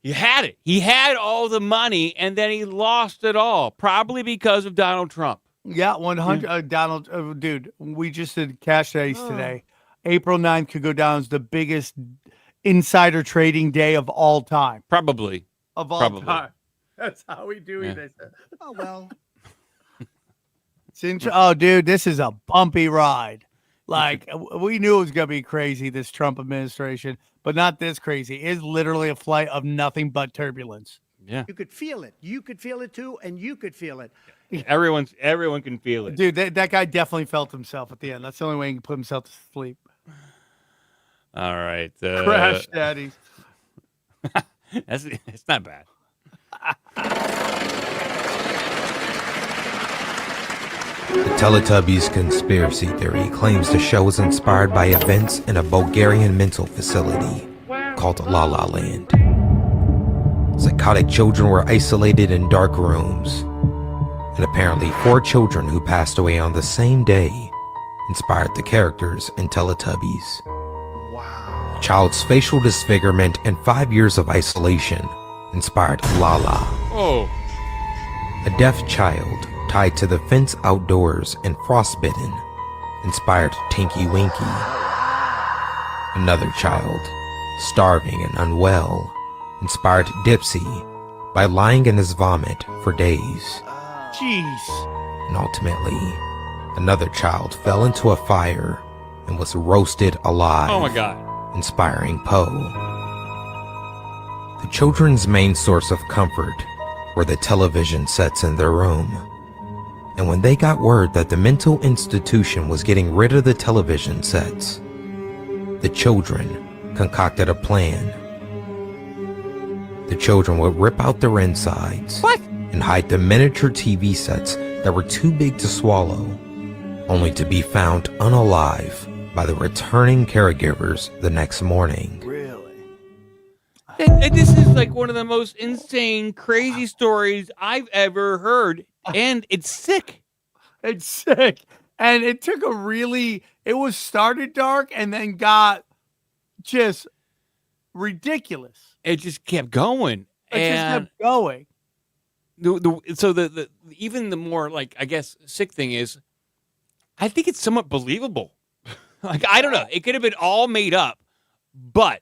You had it. He had all the money, and then he lost it all, probably because of Donald Trump.
Yeah, 100. Donald, dude, we just did cash days today. April 9th could go down as the biggest insider trading day of all time.
Probably.
Time. That's how we do it.
Yeah.
Oh, well. Oh, dude, this is a bumpy ride. Like, we knew it was going to be crazy, this Trump administration, but not this crazy. It's literally a flight of nothing but turbulence.
Yeah.
You could feel it. You could feel it, too, and you could feel it.
Everyone can feel it.
Dude, that guy definitely felt himself at the end. That's the only way he can put himself to sleep.
All right.
Crash daddies.
It's not bad.
The Teletubbies conspiracy theory claims the show was inspired by events in a Bulgarian mental facility called La La Land. Psychotic children were isolated in dark rooms, and apparently 4 children who passed away on the same day inspired the characters in Teletubbies. Wow. A child's facial disfigurement and 5 years of isolation inspired Lala.
Oh.
A deaf child tied to the fence outdoors and frostbitten inspired Tinky Winky. Another child, starving and unwell, inspired Dipsy by lying in his vomit for days.
Jeez.
And ultimately, another child fell into a fire and was roasted alive.
Oh my God.
Inspiring Poe. The children's main source of comfort were the television sets in their room. And when they got word that the mental institution was getting rid of the television sets, the children concocted a plan. The children would rip out their insides and hide the miniature TV sets that were too big to swallow, only to be found unalive by the returning caregivers the next morning.
Really?
And this is like one of the most insane, crazy stories I've ever heard. And it's sick.
It's sick. And it took it was started dark and then got just ridiculous.
It just kept going.
Just kept going.
So even the more, like, I guess, sick thing is, I think it's somewhat believable. Like, I don't know. It could have been all made up, but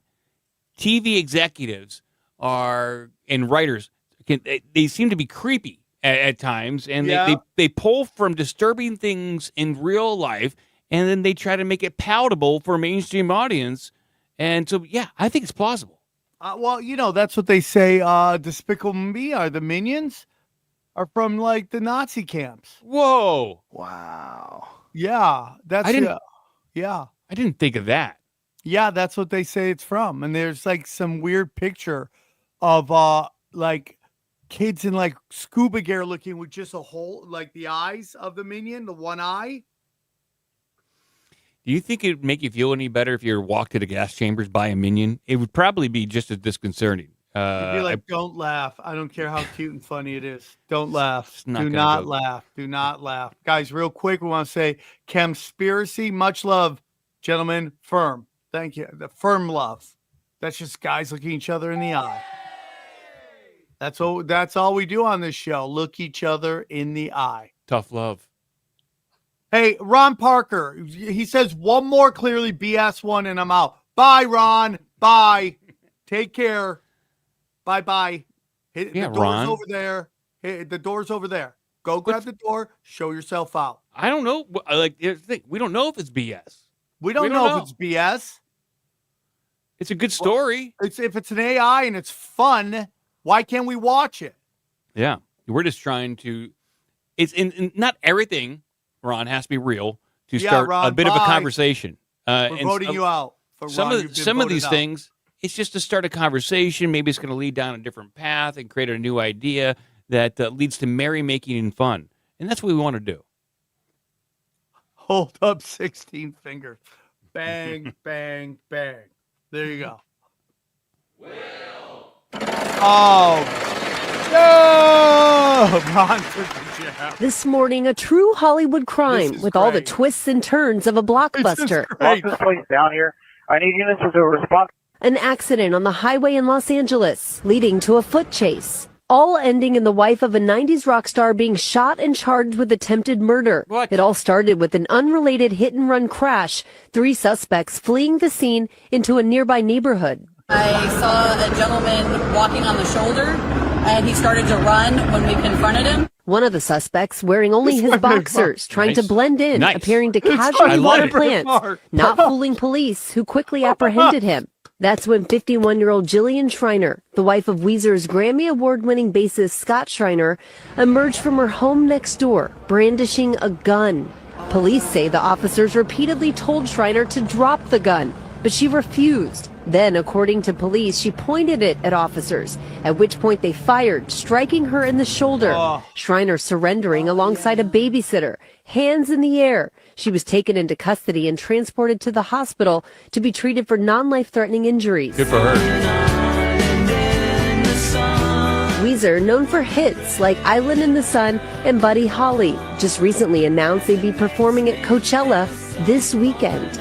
TV executives and writers, they seem to be creepy at times, and they pull from disturbing things in real life, and then they try to make it palatable for a mainstream audience. And so, yeah, I think it's plausible.
Well, that's what they say. Despicable Me the minions are from like the Nazi camps.
Whoa!
Wow. Yeah, that's
I didn't think of that.
Yeah, that's what they say it's from. And there's like some weird picture of like kids in like scuba gear looking with just a hole, like the eyes of the minion, the one eye.
Do you think it would make you feel any better if you walked to the gas chambers by a minion? It would probably be just as disconcerting.
You'd be like, don't laugh. I don't care how cute and funny it is. Don't laugh.
not
Do
gonna
not
go.
laugh. Do not laugh. Guys, real quick, we want to say conspiracy. Much love, gentlemen. Firm. Thank you. The firm love. That's just guys looking each other in the eye. That's all we do on this show. Look each other in the eye.
Tough love.
Hey, Ron Parker. He says one more clearly BS one and I'm out. Bye, Ron. Bye. Take care. Bye-bye. The door's
Ron.
over there. Hey, the door's over there. Go grab the door. Show yourself out.
I don't know. Like, here's the thing. We don't know if it's BS.
We don't know if it's BS.
It's a good story.
If it's an AI and it's fun, why can't we watch it?
Yeah. We're just trying to. It's in not everything, Ron, has to be real to start
Ron,
a bit of a conversation.
We're voting you out. For
Some
Ron,
of these things, it's just to start a conversation. Maybe it's going to lead down a different path and create a new idea that leads to merrymaking and fun. And that's what we want to do.
Hold up 16 fingers. Bang, bang, bang. There you go. Oh, no! Ron took the jab.
This morning, a true Hollywood crime with all the twists and turns of a blockbuster.
Down here. I need units to respond.
An accident on the highway in Los Angeles, leading to a foot chase. All ending in the wife of a 90s rock star being shot and charged with attempted murder. It all started with an unrelated hit-and-run crash. 3 suspects fleeing the scene into a nearby neighborhood.
I saw a gentleman walking on the shoulder, and he started to run when we confronted him.
One of the suspects wearing only his boxers, trying to blend in, appearing to casually water plants, not fooling police, who quickly apprehended him. That's when 51-year-old Jillian Schreiner, the wife of Weezer's Grammy Award-winning bassist Scott Schreiner, emerged from her home next door, brandishing a gun. Police say the officers repeatedly told Schreiner to drop the gun, but she refused. Then, according to police, she pointed it at officers, at which point they fired, striking her in the shoulder. Schreiner surrendering alongside a babysitter, hands in the air. She was taken into custody and transported to the hospital to be treated for non-life-threatening injuries.
Good for her.
Weezer, known for hits like Island in the Sun and Buddy Holly, just recently announced they'd be performing at Coachella this weekend.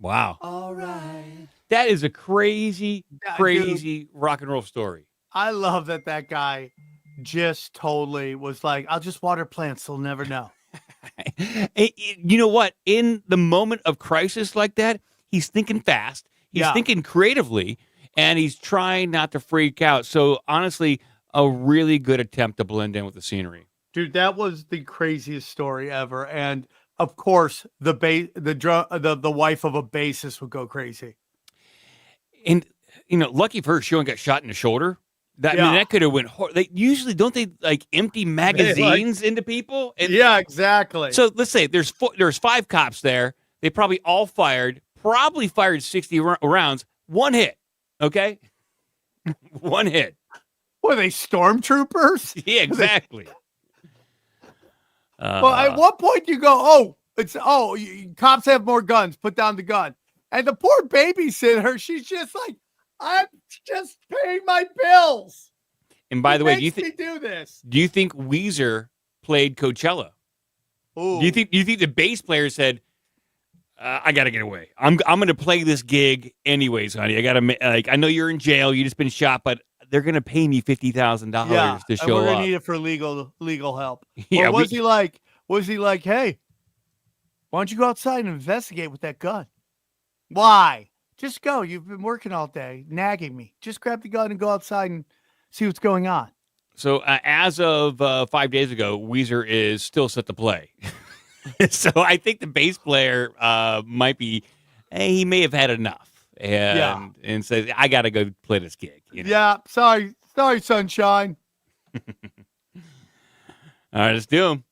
Wow. All right. That is a crazy rock and roll story.
I love that guy just totally was like, I'll just water plants. They'll never know.
You know what? In the moment of crisis like that, he's thinking fast. He's thinking creatively, and he's trying not to freak out. So honestly, a really good attempt to blend in with the scenery.
Dude, that was the craziest story ever. And of course, the wife of a bassist would go crazy.
And lucky for her, she only got shot in the shoulder. I mean, that could have went. They usually don't they like empty magazines into people?
Yeah, exactly.
So let's say there's 5 cops there. They probably all fired 60 rounds. One hit. Okay, one hit.
What are they, stormtroopers?
Yeah, exactly.
Well, at what point do you go, cops have more guns, put down the gun. And the poor babysitter, she's just like, I'm just paying my bills.
And by the way, do you think Weezer played Coachella?
Ooh.
Do you think the bass player said, I got to get away. I'm going to play this gig anyways, honey. I got to I know you're in jail. You just been shot, but they're going to pay me $50,000 to show
and we're
up.
going to need it for legal help.
Yeah,
or was he like, hey, why don't you go outside and investigate with that gun? Why? Just go. You've been working all day, nagging me. Just grab the gun and go outside and see what's going on.
So as of 5 days ago, Weezer is still set to play. So I think the bass player might be, he may have had enough and says, I got to go play this gig.
Yeah, sorry, sunshine.
All right, let's do them.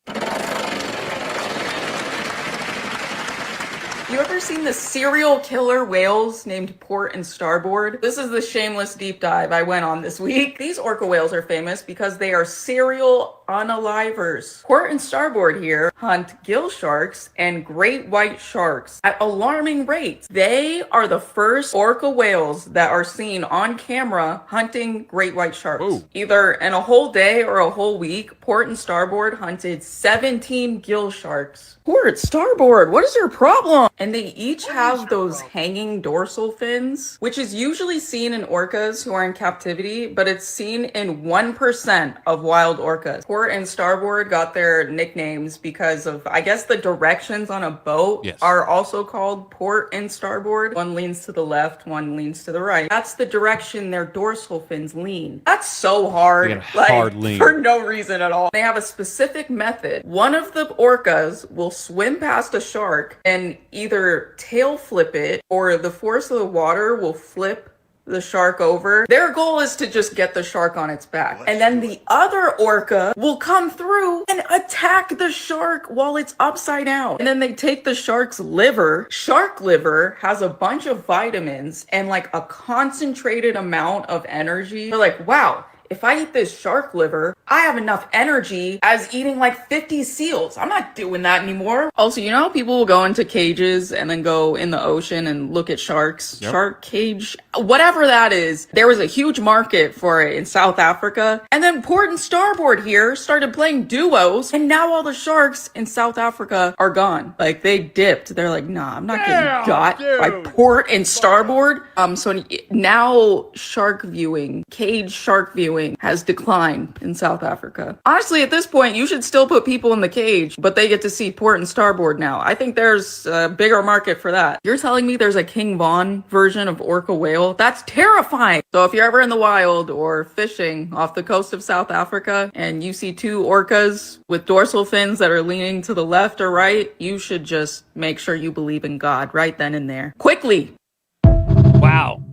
You ever seen the serial killer whales named Port and Starboard? This is the shameless deep dive I went on this week. These orca whales are famous because they are serial unalivers. Port and Starboard here hunt gill sharks and great white sharks at alarming rates. They are the first orca whales that are seen on camera hunting great white sharks. Ooh. Either in a whole day or a whole week, Port and Starboard hunted 17 gill sharks. Port, Starboard, what is your problem? And they each have those hanging dorsal fins, which is usually seen in orcas who are in captivity, but it's seen in 1% of wild orcas. Port and Starboard got their nicknames because of, I guess, the directions on a boat are also called port and starboard. One leans to the left, one leans to the right. That's the direction their dorsal fins lean. That's so hard.
Hard lean.
For no reason at all. They have a specific method. One of the orcas will swim past a shark and either tail flip it or the force of the water will flip the shark over. Their goal is to just get the shark on its back. And then the other orca will come through and attack the shark while it's upside down. And then they take the shark's liver. Shark liver has a bunch of vitamins and like a concentrated amount of energy. They're like, wow, if I eat this shark liver, I have enough energy as eating like 50 seals. I'm not doing that anymore. Also, you know how people will go into cages and then go in the ocean and look at sharks? Yep. Shark cage, whatever that is. There was a huge market for it in South Africa. And then Port and Starboard here started playing duos. And now all the sharks in South Africa are gone. Like they dipped. They're like, nah, I'm not getting got by Port and Starboard. So now shark viewing, cage shark viewing has declined in South Africa. Honestly, at this point, you should still put people in the cage, but they get to see Port and Starboard now. I think there's a bigger market for that. You're telling me there's a King Von version of orca whale? That's terrifying. So if you're ever in the wild or fishing off the coast of South Africa and you see two orcas with dorsal fins that are leaning to the left or right, you should just make sure you believe in God right then and there. Quickly.
Wow.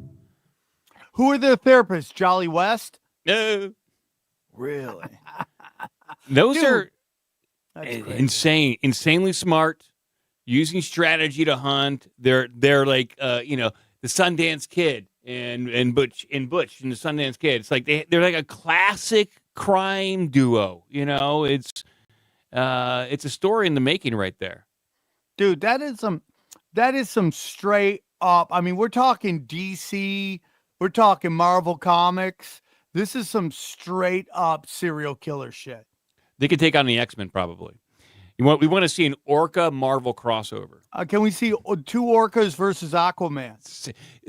Who are their therapists? Jolly West?
No.
Really?
Those are insanely smart, using strategy to hunt. They're like the Sundance Kid and Butch and the Sundance Kid. It's like they're like a classic crime duo. It's a story in the making right there.
Dude, that is some straight up. I mean, we're talking DC, we're talking Marvel Comics. This is some straight up serial killer shit.
They could take on the X-Men probably. We want to see an Orca Marvel crossover.
Can we see two orcas versus Aquaman?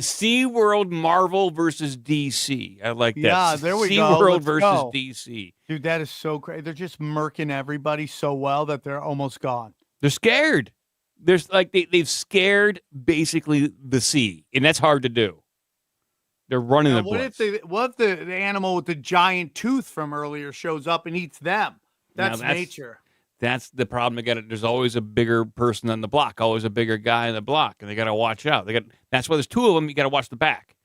SeaWorld Marvel versus DC. I like that.
Yeah, there we go.
SeaWorld versus DC.
Dude, that is so crazy. They're just murking everybody so well that they're almost gone.
They're scared. There's like they've scared basically the sea, and that's hard to do. They're running the place.
What if the animal with the giant tooth from earlier shows up and eats them? That's nature.
That's the problem. There's always a bigger person on the block, always a bigger guy on the block, and they got to watch out. That's why there's two of them. You got to watch the back.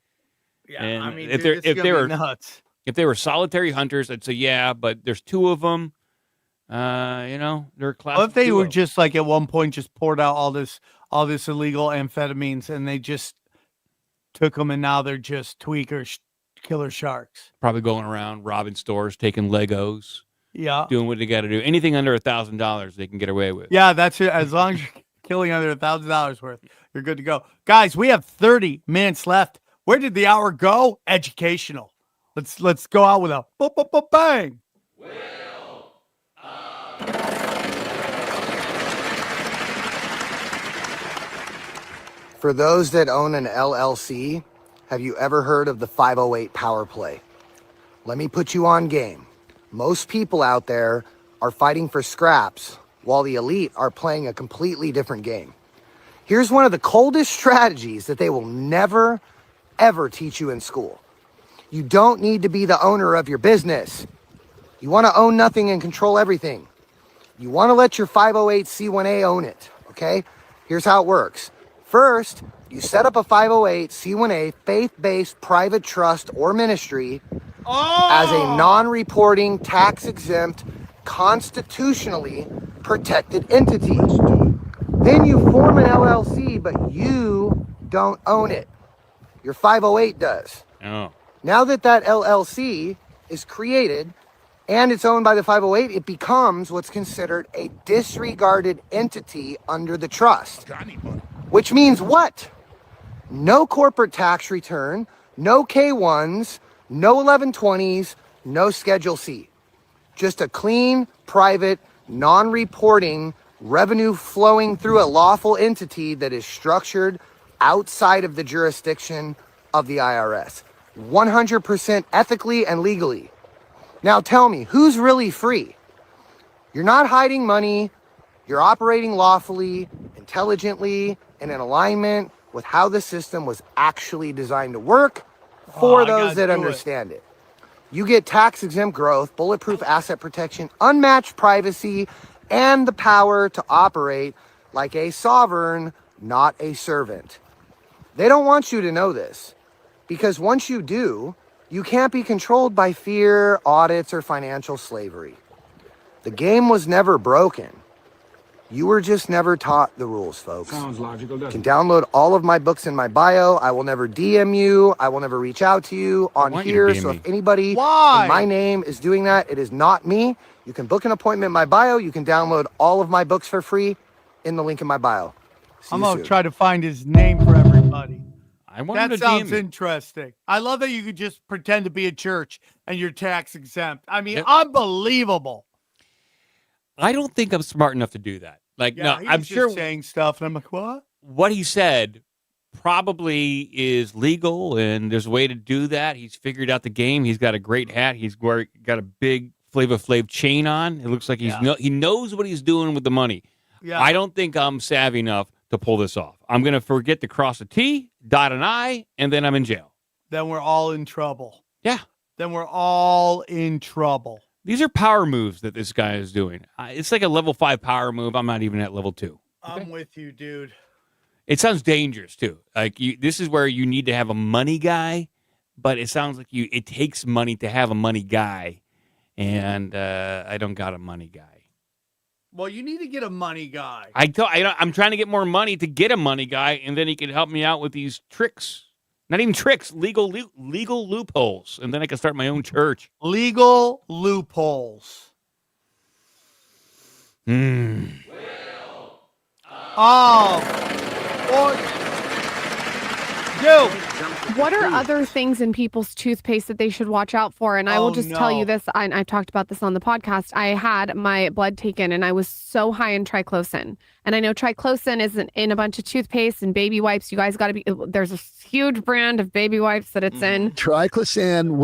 Yeah,
and
I mean,
if
they were nuts.
If they were solitary hunters, I'd say yeah, but there's two of them. They're classic.
What if they
duo.
were just like at one point just poured out all this illegal amphetamines and they just took them and now they're just tweakers, killer sharks.
Probably going around robbing stores, taking Legos.
Yeah.
Doing what they got to do. Anything under $1,000 they can get away with.
Yeah, that's it. As long as you're killing under $1,000 worth, you're good to go. Guys, we have 30 minutes left. Where did the hour go? Educational. Let's go out with a bang.
For those that own an LLC, have you ever heard of the 508 power play? Let me put you on game. Most people out there are fighting for scraps, while the elite are playing a completely different game. Here's one of the coldest strategies that they will never, ever teach you in school. You don't need to be the owner of your business. You want to own nothing and control everything. You want to let your 508c1a own it, okay? Here's how it works. First, you set up a 508c1a faith-based private trust or ministry as a non-reporting, tax-exempt, constitutionally protected entity. Then you form an LLC, but you don't own it. Your 508 does.
Oh.
Now that LLC is created and it's owned by the 508, it becomes what's considered a disregarded entity under the trust. Which means what? No corporate tax return, no K1s, no 1120s, no Schedule C. Just a clean, private, non-reporting, revenue flowing through a lawful entity that is structured outside of the jurisdiction of the IRS. 100% ethically and legally. Now tell me, who's really free? You're not hiding money. You're operating lawfully, intelligently, and in alignment with how the system was actually designed to work for those that understand it. You get tax-exempt growth, bulletproof asset protection, unmatched privacy, and the power to operate like a sovereign, not a servant. They don't want you to know this, because once you do, you can't be controlled by fear, audits, or financial slavery. The game was never broken. You were just never taught the rules, folks.
Sounds logical,
You
doesn't
can download all of my books in my bio. I will never DM you. I will never reach out to you on here. So if anybody in my name is doing that, it is not me. You can book an appointment in my bio. You can download all of my books for free in the link in my bio.
I'm going to try to find his name for everybody.
That
sounds interesting. I love that you could just pretend to be a church and you're tax exempt. I mean, unbelievable.
I don't think I'm smart enough to do that. Like,
Yeah,
no,
he
I'm
was just
sure
saying stuff, and I'm like, what?
what he said probably is legal, and there's a way to do that. He's figured out the game. He's got a great hat. He's got a big Flavor Flav chain on. It looks like he knows what he's doing with the money.
Yeah.
I don't think I'm savvy enough to pull this off. I'm going to forget to cross a T, dot an I, and then I'm in jail.
Then we're all in trouble.
Yeah.
Then we're all in trouble.
These are power moves that this guy is doing. It's like a level 5 power move. I'm not even at level 2.
I'm with you, dude.
It sounds dangerous, too. Like, this is where you need to have a money guy, but it sounds like it takes money to have a money guy, and I don't got a money guy.
Well, you need to get a money guy.
I'm trying to get more money to get a money guy, and then he can help me out with these tricks. Not even tricks, legal loopholes, and then I can start my own church.
Legal loopholes.
What are other things in people's toothpaste that they should watch out for? And I will just tell you this. I've talked about this on the podcast. I had my blood taken and I was so high in triclosan. And I know triclosan isn't in a bunch of toothpaste and baby wipes. You guys got to be, there's a huge brand of baby wipes that it's in.
Triclosan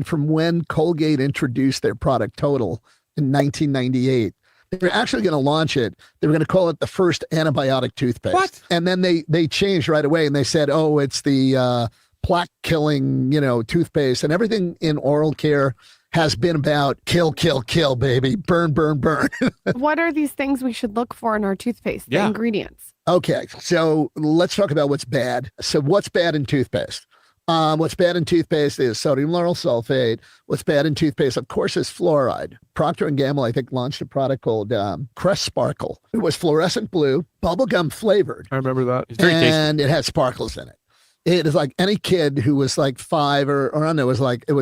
from when Colgate introduced their product Total in 1998. They were actually going to launch it. They were going to call it the first antibiotic toothpaste. What? And then they changed right away and they said, oh, it's the plaque killing, toothpaste, and everything in oral care has been about kill, kill, kill, baby. Burn, burn, burn.
What are these things we should look for in our toothpaste? The ingredients.
Okay. So let's talk about what's bad. So what's bad in toothpaste? What's bad in toothpaste is sodium lauryl sulfate. What's bad in toothpaste, of course, is fluoride. Procter & Gamble, I think, launched a product called Crest Sparkle. It was fluorescent blue, bubblegum flavored.
I remember that.
It's very tasty. It had sparkles in it. It is like any kid who was like 5 or I don't know, it was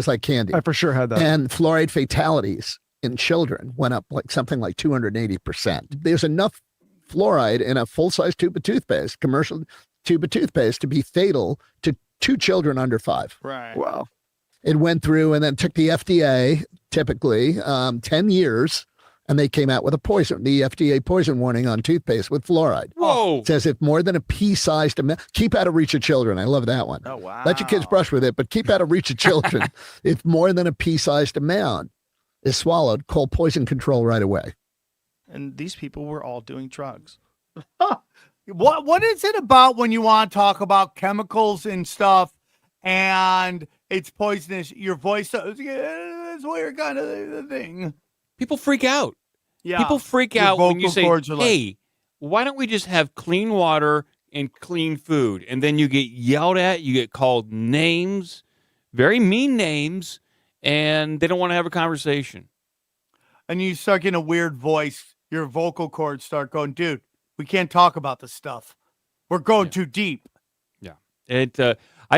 like candy.
I for sure had that.
And fluoride fatalities in children went up like something like 280%. There's enough fluoride in a full-size tube of toothpaste, commercial tube of toothpaste, to be fatal to 2 children under 5.
Right.
Wow. It went through and then took the FDA, typically 10 years, and they came out with the FDA poison warning on toothpaste with fluoride.
Whoa.
It says if more than a pea-sized amount, keep out of reach of children. I love that one.
Oh, wow.
Let your kids brush with it, but keep out of reach of children. If more than a pea-sized amount is swallowed, call poison control right away.
And these people were all doing drugs.
What is it about when you want to talk about chemicals and stuff and it's poisonous? Your voice is weird kind of thing.
People freak out.
Yeah.
People freak
Your
out when you
vocal
say,
cords are like-
hey, why don't we just have clean water and clean food? And then you get yelled at, you get called names, very mean names, and they don't want to have a conversation.
And you start getting a weird voice. Your vocal cords start going, dude, We can't talk about this stuff. We're going too deep.
Yeah. I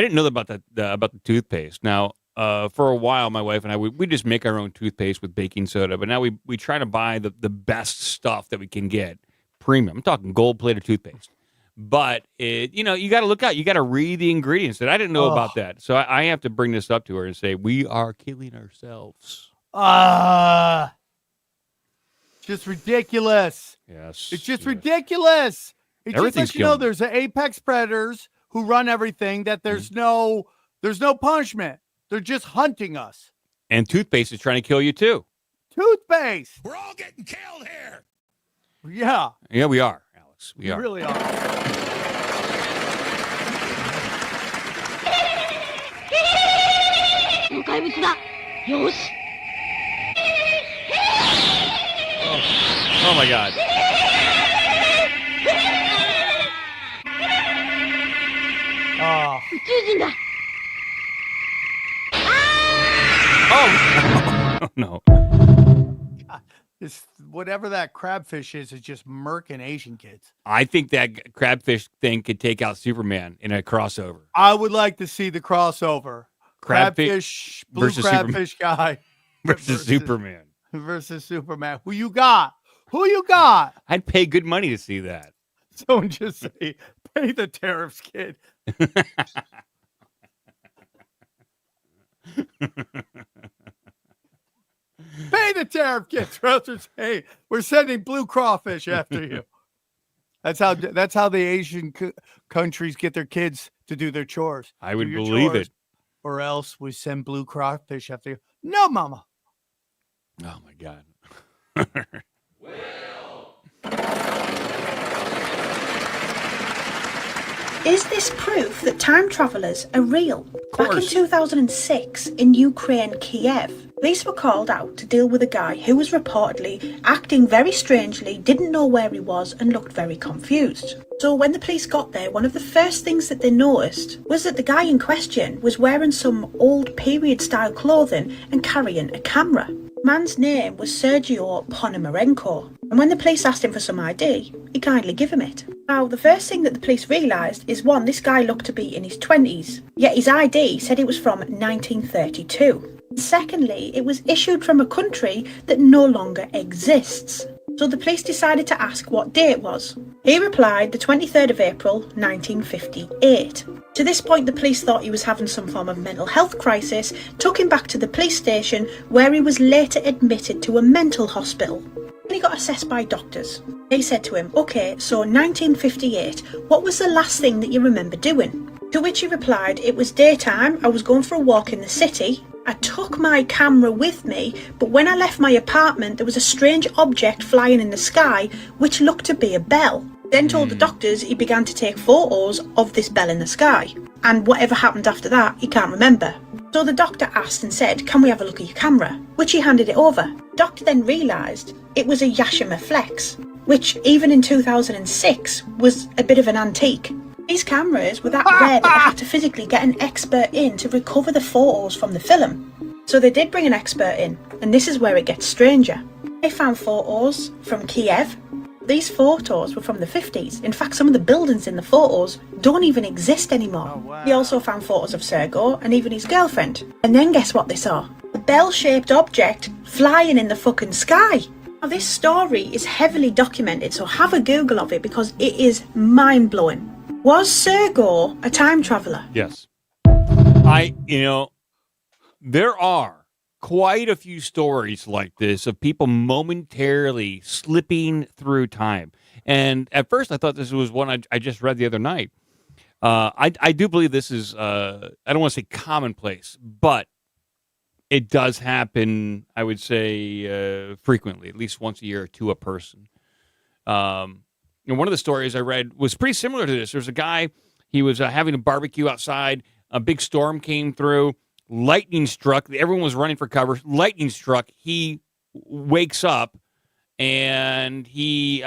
didn't know about the toothpaste. Now, for a while, my wife and I, we just make our own toothpaste with baking soda, but now we try to buy the best stuff that we can get. Premium. I'm talking gold-plated toothpaste. But, you got to look out. You got to read the ingredients. And I didn't know about that. So I have to bring this up to her and say, we are killing ourselves.
Just ridiculous.
Yes.
It's just ridiculous. It just lets you know
killing.
there's an apex predators who run everything, that there's no punishment. They're just hunting us.
And toothpaste is trying to kill you, too.
Toothpaste.
We're all getting killed here.
Yeah.
Yeah, we are, Alex. We are.
Really are.
Oh my God. Oh no.
It's whatever that crabfish is just murking Asian kids.
I think that crabfish thing could take out Superman in a crossover.
I would like to see the crossover. Crabfish, blue
versus
crabfish guy
versus Superman.
Versus Superman. Who you got? Who you got?
I'd pay good money to see that.
Someone just say, pay the tariffs, kid. Pay the tariff, kid. Thrusters, hey, we're sending blue crawfish after you. That's how the Asian countries get their kids to do their chores.
I would believe it.
Or else we send blue crawfish after you. No, mama.
Oh my God.
Is this proof that time travelers are real? Back in 2006, in Ukraine, Kiev, police were called out to deal with a guy who was reportedly acting very strangely, didn't know where he was, and looked very confused. So when the police got there, one of the first things that they noticed was that the guy in question was wearing some old period-style clothing and carrying a camera. Man's name was Sergio Ponomarenko, and when the police asked him for some ID, he kindly gave him it. Now, the first thing that the police realised is, one, this guy looked to be in his 20s, yet his ID said it was from 1932. Secondly, it was issued from a country that no longer exists. So the police decided to ask what day it was. He replied the 23rd of April, 1958. To this point, the police thought he was having some form of mental health crisis, took him back to the police station, where he was later admitted to a mental hospital. When he got assessed by doctors, they said to him, okay, so 1958, what was the last thing that you remember doing? To which he replied, it was daytime, I was going for a walk in the city, I took my camera with me, but when I left my apartment there was a strange object flying in the sky which looked to be a bell. Then told the doctors he began to take photos of this bell in the sky, and whatever happened after that he can't remember. So the doctor asked and said, can we have a look at your camera? Which he handed it over. The doctor then realised it was a Yashimer Flex, which even in 2006 was a bit of an antique. These cameras were that rare that they had to physically get an expert in to recover the photos from the film. So they did bring an expert in, and this is where it gets stranger. They found photos from Kiev. These photos were from the 50s. In fact, some of the buildings in the photos don't even exist anymore. They also found photos of Sergo and even his girlfriend. And then guess what they saw? A bell-shaped object flying in the fucking sky. Now, this story is heavily documented, so have a Google of it because it is mind-blowing. Was Sergo a time traveler?
Yes. There are quite a few stories like this of people momentarily slipping through time. And at first I thought this was one I just read the other night. I do believe this is, I don't want to say commonplace, but it does happen, I would say, frequently, at least once a year to a person. And one of the stories I read was pretty similar to this. There's a guy, he was having a barbecue outside. A big storm came through. Lightning struck. Everyone was running for cover. Lightning struck. He wakes up, and he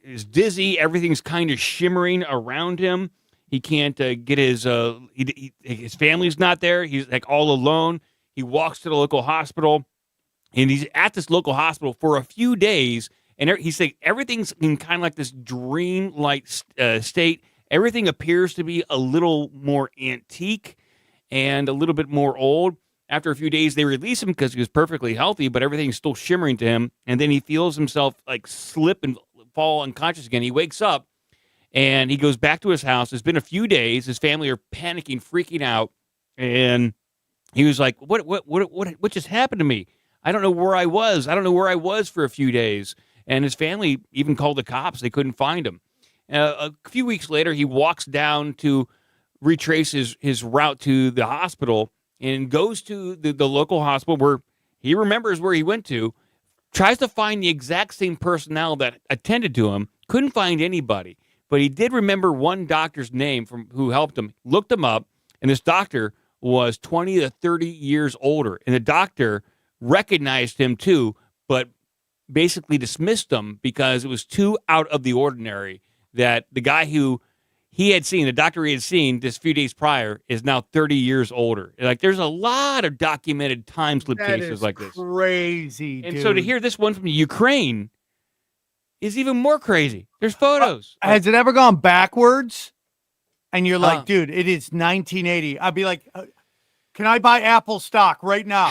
is dizzy. Everything's kind of shimmering around him. He can't get his family's not there. He's like all alone. He walks to the local hospital, and he's at this local hospital for a few days. And he's saying everything's in kind of like this dream-like state. Everything appears to be a little more antique and a little bit more old. After a few days, they release him because he was perfectly healthy, but everything's still shimmering to him. And then he feels himself like slip and fall unconscious again. He wakes up and he goes back to his house. It's been a few days. His family are panicking, freaking out. And he was like, what just happened to me? I don't know where I was. I don't know where I was for a few days. And his family even called the cops. They couldn't find him. A few weeks later, he walks down to retrace his route to the hospital and goes to the local hospital where he remembers where he went to, tries to find the exact same personnel that attended to him, couldn't find anybody. But he did remember one doctor's name from who helped him, looked him up, and this doctor was 20 to 30 years older. And the doctor recognized him too, but basically dismissed him because it was too out of the ordinary that the guy who he had seen, the doctor he had seen just a few days prior, is now 30 years older. Like, there's a lot of documented time slip cases like this.
Crazy, dude.
And so to hear this one from Ukraine is even more crazy. There's photos.
Has it ever gone backwards? And you're like, dude, it is 1980. I'd be like, can I buy Apple stock right now?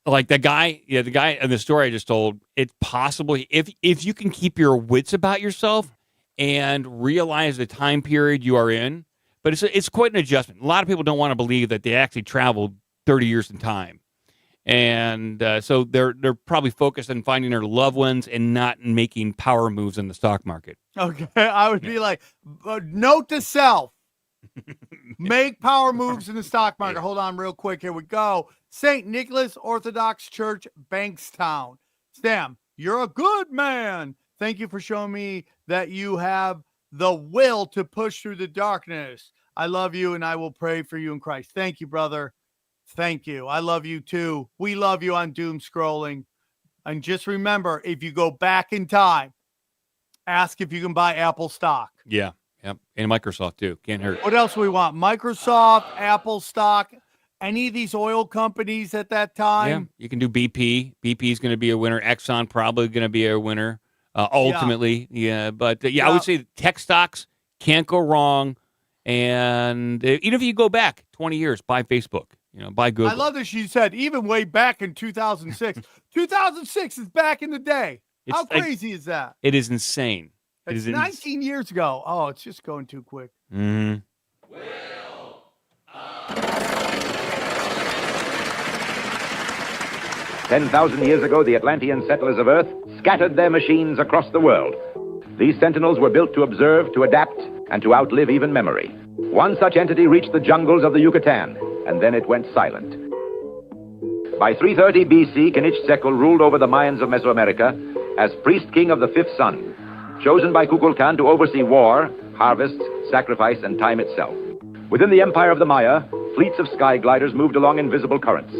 Like the guy in the story I just told, it's possible if you can keep your wits about yourself and realize the time period you are in. But it's quite an adjustment. A lot of people don't want to believe that they actually traveled 30 years in time. And so they're probably focused on finding their loved ones and not making power moves in the stock market.
Okay, I would be like, note to self, make power moves in the stock market. Hold on real quick. Here we go. St. Nicholas Orthodox Church, Bankstown. Sam, you're a good man. Thank you for showing me that you have the will to push through the darkness. I love you, and I will pray for you in Christ. Thank you, brother. Thank you. I love you, too. We love you on Doomscrollin. And just remember, if you go back in time, ask if you can buy Apple stock.
Yeah. Yep. And Microsoft, too. Can't hurt.
What else do we want? Microsoft, Apple stock, any of these oil companies at that time.
Yeah. You can do BP. BP is going to be a winner. Exxon probably going to be a winner. Ultimately, yeah. But I would say tech stocks can't go wrong. And even if you go back 20 years, buy Facebook, buy Google.
I love that she said even way back in 2006. 2006 is back in the day. How crazy is that?
It is insane.
It's 19 years ago. Oh, it's just going too quick.
Mm-hmm.
10,000 years ago, the Atlantean settlers of Earth scattered their machines across the world. These sentinels were built to observe, to adapt, and to outlive even memory. One such entity reached the jungles of the Yucatan, and then it went silent. By 330 BC, Quetzalcoatl ruled over the Mayans of Mesoamerica as priest king of the fifth sun, chosen by Kukulkan to oversee war, harvests, sacrifice, and time itself. Within the empire of the Maya, fleets of sky gliders moved along invisible currents.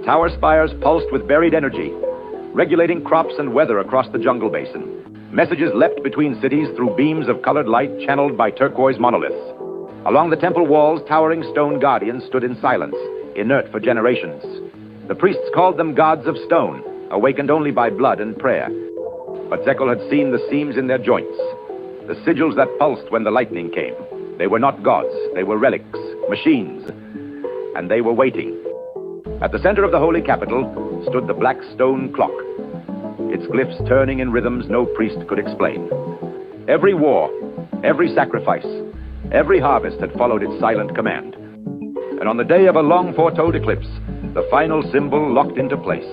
Tower spires pulsed with buried energy, regulating crops and weather across the jungle basin. Messages leapt between cities through beams of colored light channeled by turquoise monoliths. Along the temple walls, towering stone guardians stood in silence, inert for generations. The priests called them gods of stone, awakened only by blood and prayer. But Quetzalcoatl had seen the seams in their joints, the sigils that pulsed when the lightning came. They were not gods, they were relics, machines, and they were waiting. At the center of the holy capital stood the black stone clock, its glyphs turning in rhythms no priest could explain. Every war, every sacrifice, every harvest had followed its silent command. And on the day of a long foretold eclipse, the final symbol locked into place.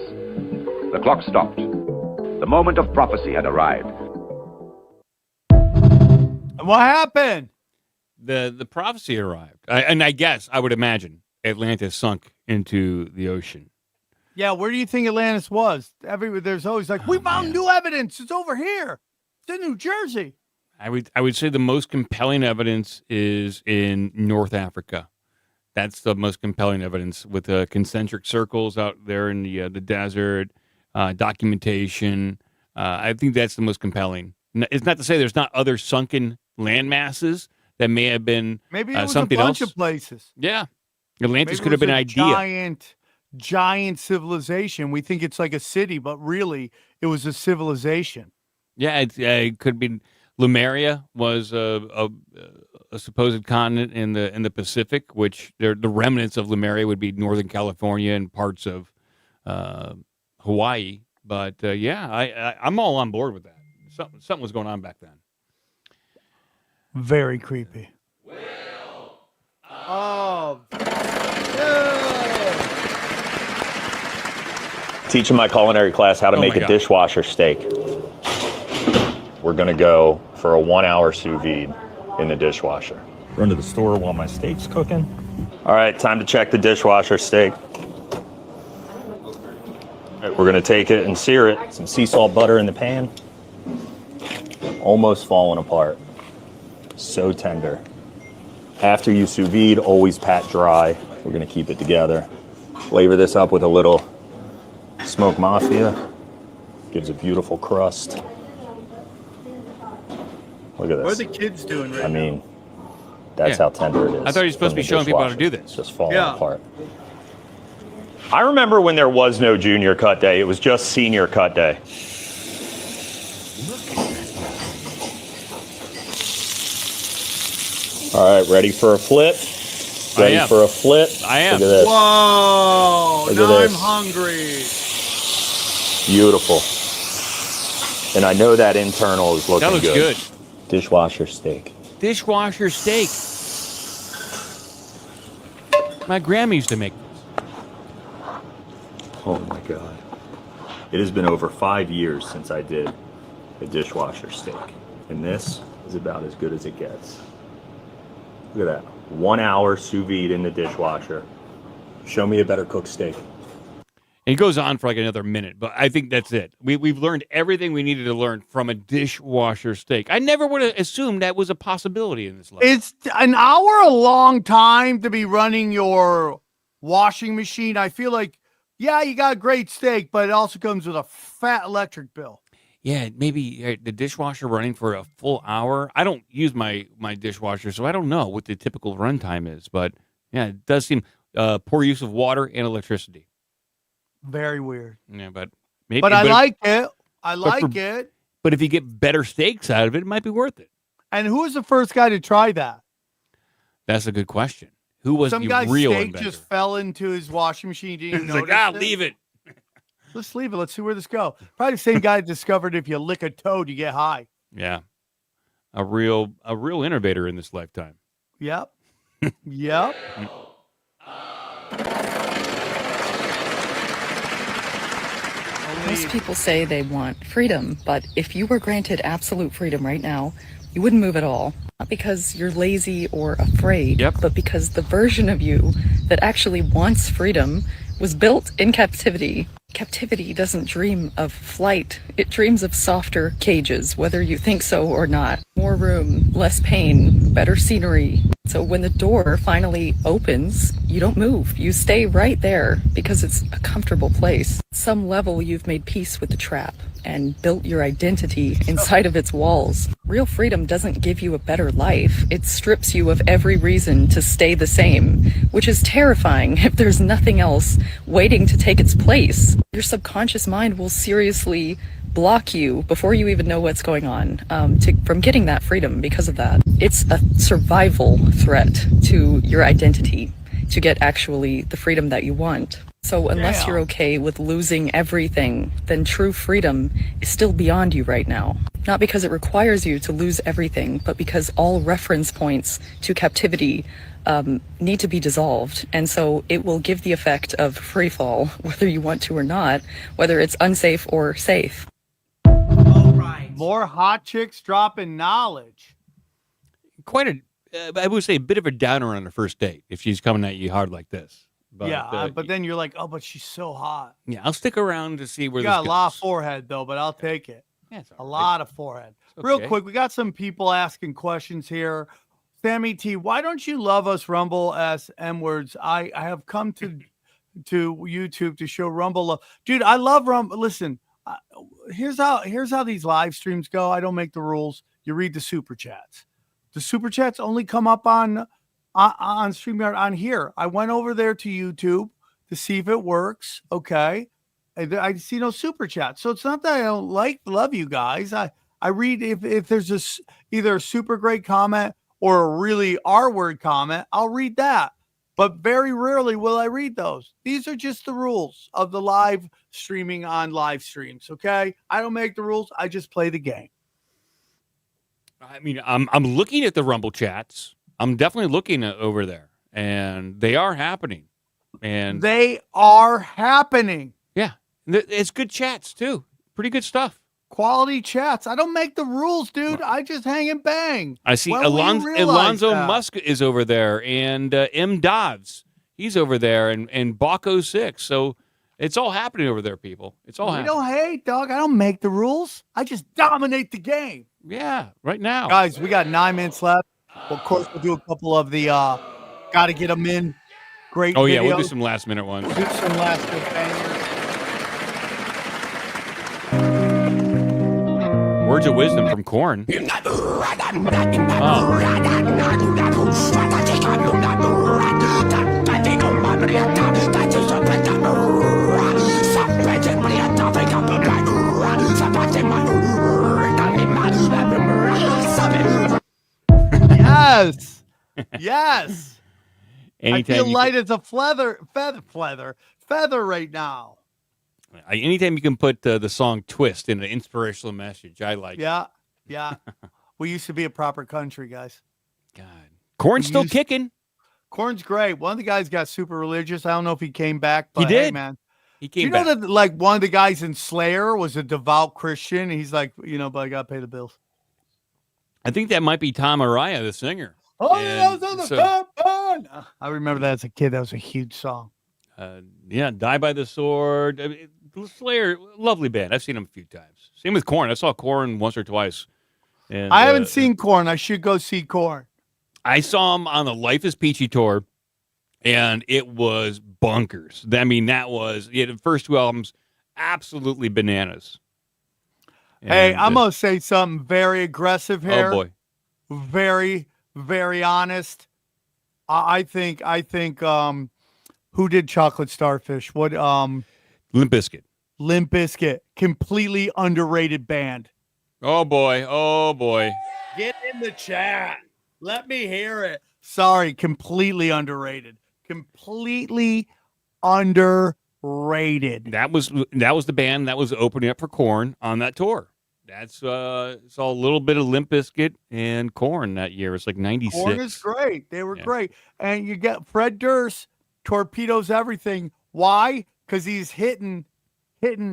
The clock stopped. The moment of prophecy had arrived.
And what happened?
The prophecy arrived. And I guess, I would imagine, Atlantis sunk into the ocean.
Yeah, where do you think Atlantis was? There's always like, we found new evidence. It's over here. It's in New Jersey.
I would say the most compelling evidence is in North Africa. That's the most compelling evidence with the concentric circles out there in the desert, documentation. I think that's the most compelling. It's not to say there's not other sunken land masses that may have been
maybe it was
something
a bunch
else.
Of places.
Yeah, Atlantis
Maybe
could have been an idea.
Giant civilization. We think it's like a city, but really it was a civilization.
Yeah, it could be. Lemuria was a supposed continent in the Pacific, which the remnants of Lemuria would be Northern California and parts of Hawaii. But I'm all on board with that. Something was going on back then.
Very creepy. Oh.
Teaching my culinary class how to make a dishwasher steak. We're going to go for a 1 hour sous vide in the dishwasher. Run to the store while my steak's cooking. All right, time to check the dishwasher steak. All right, we're going to take it and sear it. Some sea salt butter in the pan. Almost falling apart. So tender. After you sous vide, always pat dry. We're going to keep it together. Flavor this up with a little smoked mafia. Gives a beautiful crust. Look at this.
What are the kids doing right
I mean, that's how tender it is.
I thought you were supposed to be showing people how to do this.
Just falling apart. I remember when there was no junior cut day. It was just senior cut day. All right, ready for a flip? Ready for a flip?
I am.
Look at this.
Whoa,
Look at
now I'm
this.
hungry.
Beautiful. And I know that internal is looking
That looks good.
Dishwasher steak.
Dishwasher steak. My grandma used to make this.
Oh my God. It has been over 5 years since I did a dishwasher steak. And this is about as good as it gets. Look at that. 1 hour sous vide in the dishwasher. Show me a better cooked steak.
And it goes on for like another minute, but I think that's it. We've learned everything we needed to learn from a dishwasher steak. I never would have assumed that was a possibility in this life.
It's an hour a long time to be running your washing machine. I feel like, yeah, you got a great steak, but it also comes with a fat electric bill.
Yeah, maybe the dishwasher running for a full hour. I don't use my dishwasher, so I don't know what the typical runtime is. But yeah, it does seem poor use of water and electricity.
Very weird.
Yeah, but maybe.
But I like it. I like it.
But if you get better steaks out of it, it might be worth it.
And who was the first guy to try that?
That's a good question. Who was
Some
the
guy's
real
steak
inventor?
just fell into his washing machine. He didn't
He's like,
notice
leave it.
Let's leave it. Let's see where this goes. Probably the same guy discovered if you lick a toad, you get high.
Yeah, a real innovator in this lifetime.
Yep. Yep.
Most people say they want freedom, but if you were granted absolute freedom right now, you wouldn't move at all. Not because you're lazy or afraid, but because the version of you that actually wants freedom was built in captivity. Captivity doesn't dream of flight. It dreams of softer cages, whether you think so or not. More room, less pain, better scenery. So when the door finally opens, you don't move. You stay right there because it's a comfortable place. At some level, you've made peace with the trap and built your identity inside of its walls. Real freedom doesn't give you a better life. It strips you of every reason to stay the same, which is terrifying if there's nothing else waiting to take its place. Your subconscious mind will seriously block you before you even know what's going on from getting that freedom because of that. It's a survival threat to your identity to get actually the freedom that you want. So unless you're okay with losing everything, then true freedom is still beyond you right now. Not because it requires you to lose everything, but because all reference points to captivity need to be dissolved. And so it will give the effect of free fall, whether you want to or not, whether it's unsafe or safe.
More hot chicks dropping knowledge.
Quite I would say a bit of a downer on the first date if she's coming at you hard like this. But,
but then you're like, oh, but she's so hot.
Yeah, I'll stick around to see where
You
this
got
goes.
a lot of forehead, though, but I'll take it.
Yeah, it's
a lot of forehead.
okay.
Real quick, we got some people asking questions here. Sammy T, why don't you love us Rumble as M-words? I have come to YouTube to show Rumble love. Dude, I love Rumble. Listen, here's how these live streams go. I don't make the rules. You read the super chats. The super chats only come up on StreamYard on here. I went over there to YouTube to see if it works. Okay. I see no super chat. So it's not that I don't love you guys. I read if there's either a super great comment or a really R-word comment, I'll read that. But very rarely will I read those. These are just the rules of the live streaming on live streams, okay? I don't make the rules. I just play the game.
I mean, I'm looking at the Rumble chats. I'm definitely looking over there, and they are happening. And
they are happening.
Yeah. It's good chats, too. Pretty good stuff.
Quality chats. I don't make the rules, dude. I just hang and bang.
I see Alonzo Musk is over there, and M. Dodds, he's over there, and Baco 6. So it's all happening over there, people. It's all happening.
We don't hate, dog. I don't make the rules. I just dominate the game.
Yeah, right now.
Guys, we got 9 minutes left. Well, of course, we'll do a couple of the got to get them in. Great
Oh, yeah,
videos.
we'll do some last-minute ones.
We'll do some last-minute bangers.
Words of wisdom from Korn.
Yes. Yes.
Anytime
I feel light as a feather right now.
Anytime you can put the song Twist in an inspirational message, I like it.
Yeah. We used to be a proper country, guys.
God. Korn's still kicking.
Korn's great. One of the guys got super religious. I don't know if he came back, but
he did.
Hey, man.
He came
back.
back.
You know that like one of the guys in Slayer was a devout Christian? And he's like, but I got to pay the bills.
I think that might be Tom Araya, the singer.
Oh, yeah, that was on the top. I remember that as a kid. That was a huge song.
Yeah, Die by the Sword. I mean, Slayer, lovely band. I've seen them a few times. Same with Korn. I saw Korn once or twice. And,
I haven't seen Korn. I should go see Korn.
I saw them on the Life is Peachy tour, and it was bonkers. I mean, the first 2 albums, absolutely bananas. And,
hey, I'm going to say something very aggressive here.
Oh, boy.
Very, very honest. I think who did Chocolate Starfish? What
Limp Bizkit.
Limp Bizkit, completely underrated band.
Oh boy.
Get in the chat. Let me hear it. Sorry, completely underrated. Completely underrated.
That was the band that was opening up for Korn on that tour. That's saw a little bit of Limp Bizkit and Korn that year. It's like 96.
Korn is great. They were great. And you get Fred Durst torpedoes everything. Why? Because he's hitting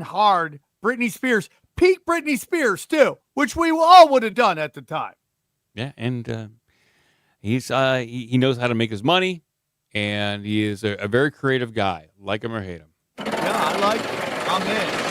hard. Britney Spears, peak Britney Spears too, which we all would have done at the time.
Yeah, and he knows how to make his money, and he is a very creative guy. Like him or hate him.
Yeah, I like it. I'm in.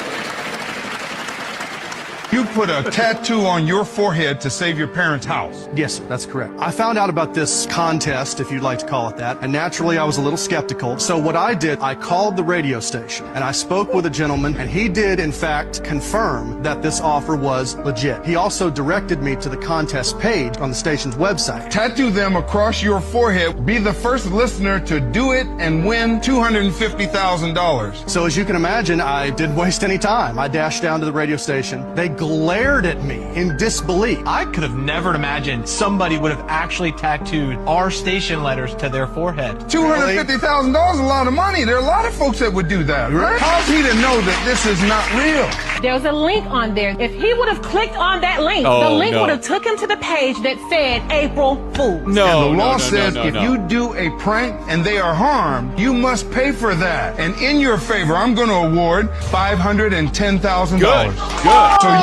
You put a tattoo on your forehead to save your parents' house.
Yes, that's correct. I found out about this contest, if you'd like to call it that, and naturally I was a little skeptical. So what I did, I called the radio station, and I spoke with a gentleman, and he did, in fact, confirm that this offer was legit. He also directed me to the contest page on the station's website.
Tattoo them across your forehead. Be the first listener to do it and win $250,000.
So as you can imagine, I didn't waste any time. I dashed down to the radio station. They glared at me in disbelief.
I could have never imagined somebody would have actually tattooed our station letters to their forehead.
$250,000 is a lot of money. There are a lot of folks that would do that, right? How's he to know that this is not real?
There was a link on there. If he would have clicked on that link, the link would have took him to the page that said April Fools.
And the law says if you do a prank and they are harmed, you must pay for that. And in your favor, I'm going to award $510,000.
Good.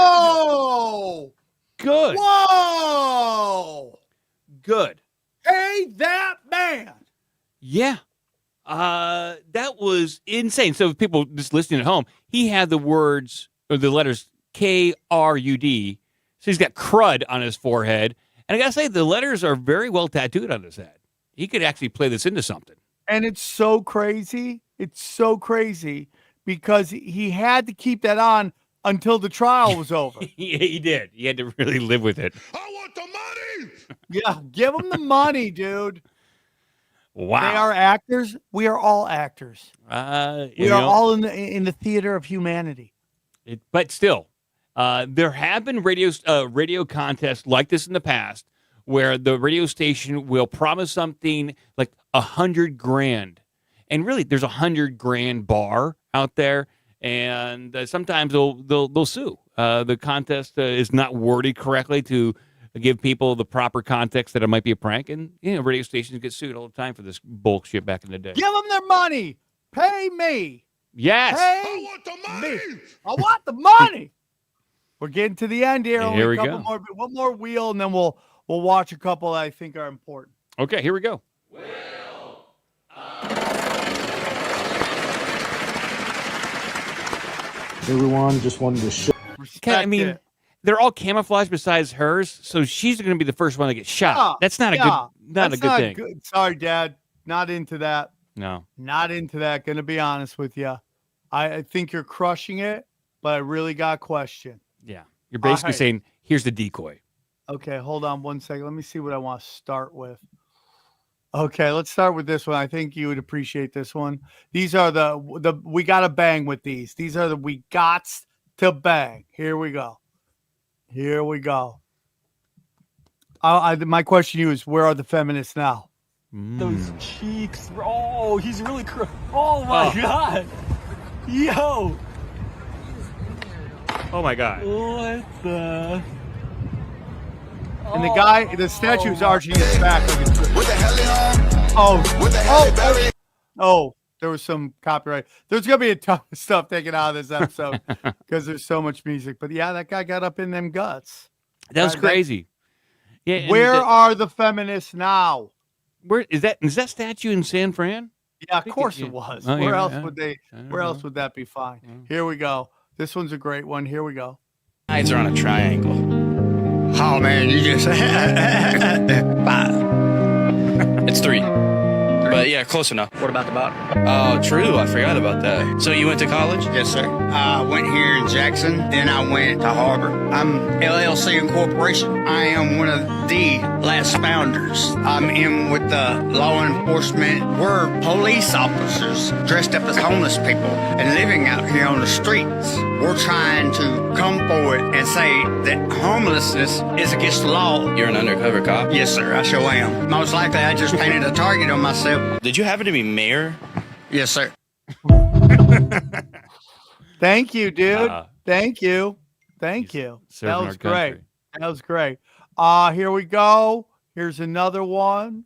Whoa!
Good.
Whoa!
Good.
Hey, that man!
Yeah. That was insane. So people just listening at home, he had the words or the letters KRUD. So he's got crud on his forehead. And I gotta say, the letters are very well tattooed on his head. He could actually play this into something.
And it's so crazy. It's so crazy because he had to keep that on until the trial was over.
He did. He had to really live with it.
Yeah, give him the money, dude.
Wow.
They are actors. We are all actors. We are all in the theater of humanity.
But still, there have been radio contests like this in the past where the radio station will promise something like $100,000. And really, there's $100,000 bar out there. And sometimes they'll sue. The contest is not worded correctly to give people the proper context that it might be a prank. And, radio stations get sued all the time for this bullshit back in the day.
Give them their money. Pay me.
Yes.
Pay I want the money. I want the money. We're getting to the end here.
Here we go.
One more wheel, and then we'll watch a couple that I think are important.
Okay, here we go.
Everyone just wanted to show.
They're all camouflaged besides hers, so she's going to be the first one to get shot. That's not a good thing.
Sorry, Dad. Not into that.
No.
Not into that. Going to be honest with you. I think you're crushing it, but I really got a question.
Yeah. You're basically saying, here's the decoy.
Okay, hold on one second. Let me see what I want to start with. Okay, let's start with this one. I think you would appreciate this one. These are the we got to bang with these. These are the we gots to bang. Here we go. Here we go. My question to you is, where are the feminists now?
Those cheeks. Oh, he's really oh my God. Yo.
Oh my God.
What the?
And the statue's arching his back. What the hell, Oh, there was some copyright. There's going to be a ton of stuff taken out of this episode because there's so much music. But yeah, that guy got up in them guts.
That was crazy. Yeah.
Where are the feminists now?
Where is that statue in San Fran?
Yeah, of course it was.
Oh,
where else would they? Where else would that be fine? Here we go. This one's a great one. Here we go.
Sides are on a triangle. Oh man, you just 5. It's 3. But yeah, close enough. What about the bottom? Oh, true. I forgot about that. So you went to college? Yes, sir. I went here in Jackson. Then I went to Harbor. I'm LLC Incorporation. I am one of the last founders. I'm in with the law enforcement. We're police officers dressed up as homeless people and living out here on the streets. We're trying to come forward and say that homelessness is against the law. You're an undercover cop? Yes, sir. I sure am. Most likely, I just painted a target on myself. Did you happen to be mayor? Yes, sir.
Thank you, dude. Thank you. That was great. That was great. Here we go. Here's another one.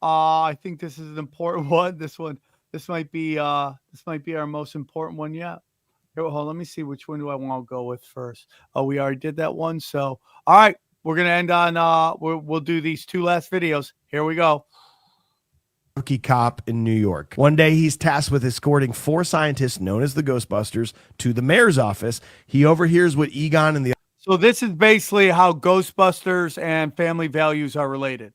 I think this is an important one. This might be our most important one yet. Here, hold on, let me see which one do I want to go with first. Oh, we already did that one. So, all right, we're gonna end on. We'll do these 2 last videos. Here we go.
Rookie cop in New York. One day, he's tasked with escorting 4 scientists known as the Ghostbusters to the mayor's office. He overhears what Egon and the
So this is basically how Ghostbusters and family values are related.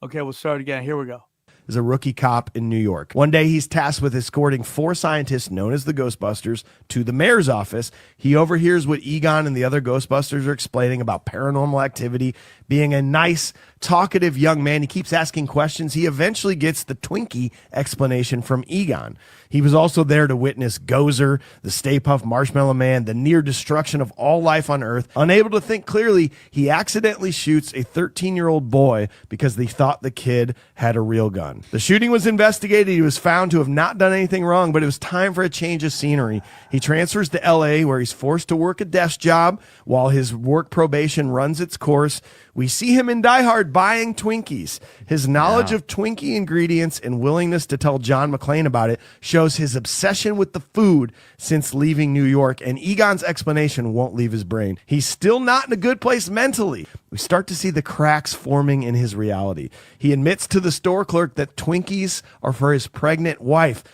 Okay, we'll start again. Here we go.
Is a rookie cop in New York. One day, he's tasked with escorting 4 scientists known as the Ghostbusters to the mayor's office. He overhears what Egon and the other Ghostbusters are explaining about paranormal activity. Being a nice, talkative young man, he keeps asking questions. He eventually gets the Twinkie explanation from Egon. He was also there to witness Gozer, the Stay Puft Marshmallow Man, the near destruction of all life on Earth. Unable to think clearly, he accidentally shoots a 13-year-old boy because they thought the kid had a real gun. The shooting was investigated. He was found to have not done anything wrong, but it was time for a change of scenery. He transfers to L.A., where he's forced to work a desk job while his work probation runs its course. We see him in Die Hard buying Twinkies. His knowledge of Twinkie ingredients and willingness to tell John McClane about it shows his obsession with the food since leaving New York, and Egon's explanation won't leave his brain. He's still not in a good place mentally. We start to see the cracks forming in his reality. He admits to the store clerk that Twinkies are for his pregnant wife.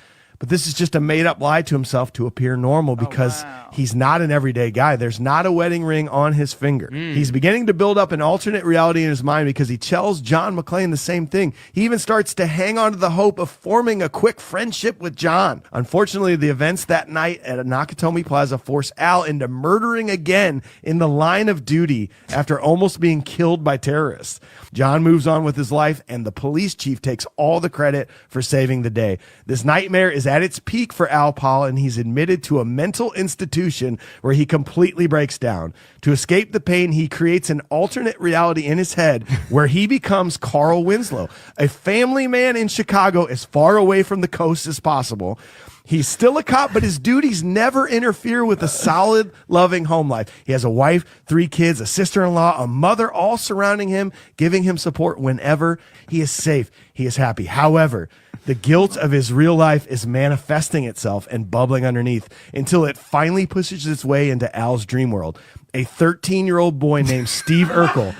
But this is just a made-up lie to himself to appear normal because he's not an everyday guy. There's not a wedding ring on his finger. He's beginning to build up an alternate reality in his mind because he tells John McClane the same thing. He even starts to hang on to the hope of forming a quick friendship with John. Unfortunately, the events that night at Nakatomi Plaza force Al into murdering again in the line of duty after almost being killed by terrorists. John moves on with his life, and the police chief takes all the credit for saving the day. This nightmare is at its peak for Al Paul, and he's admitted to a mental institution where he completely breaks down. To escape the pain, he creates an alternate reality in his head where he becomes Carl Winslow, a family man in Chicago as far away from the coast as possible. He's still a cop, but his duties never interfere with a solid, loving home life. He has a wife, 3 kids, a sister-in-law, a mother, all surrounding him, giving him support whenever. He is safe. He is happy. However, the guilt of his real life is manifesting itself and bubbling underneath until it finally pushes its way into Al's dream world. A 13-year-old boy named Steve Urkel.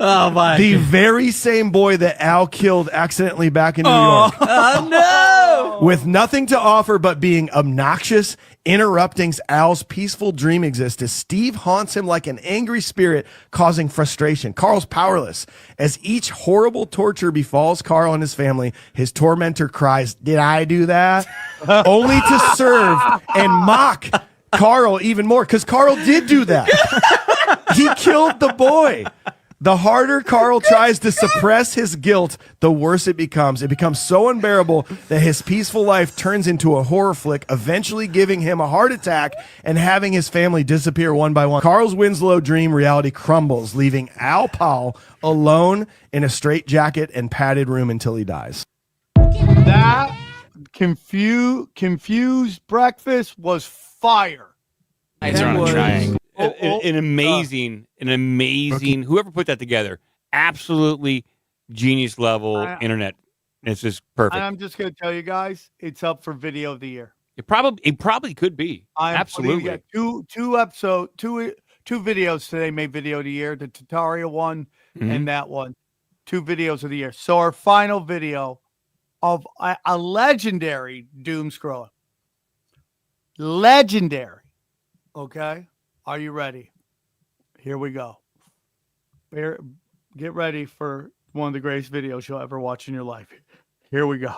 Oh my!
The very same boy that Al killed accidentally back in New York.
Oh no!
With nothing to offer but being obnoxious, interrupting Al's peaceful dream existence, Steve haunts him like an angry spirit, causing frustration. Carl's powerless. As each horrible torture befalls Carl and his family, his tormentor cries, "Did I do that?" Only to serve and mock Carl even more, because Carl did do that. He killed the boy. The harder Carl tries to suppress his guilt, the worse it becomes. It becomes so unbearable that his peaceful life turns into a horror flick, eventually giving him a heart attack and having his family disappear one by one. Carl's Winslow dream reality crumbles, leaving Al Powell alone in a straitjacket and padded room until he dies.
That confused breakfast was fire.
It's on a triangle. An amazing, whoever put that together, absolutely genius level internet. It's just perfect.
And I'm just going to tell you guys, it's up for video of the year.
It probably could be. Absolutely.
Two videos today made video of the year, the Tataria one and that one. 2 videos of the year. So our final video of a legendary Doomscrollin. Legendary. Okay? Are you ready? Here we go. Get ready for one of the greatest videos you'll ever watch in your life. Here we go.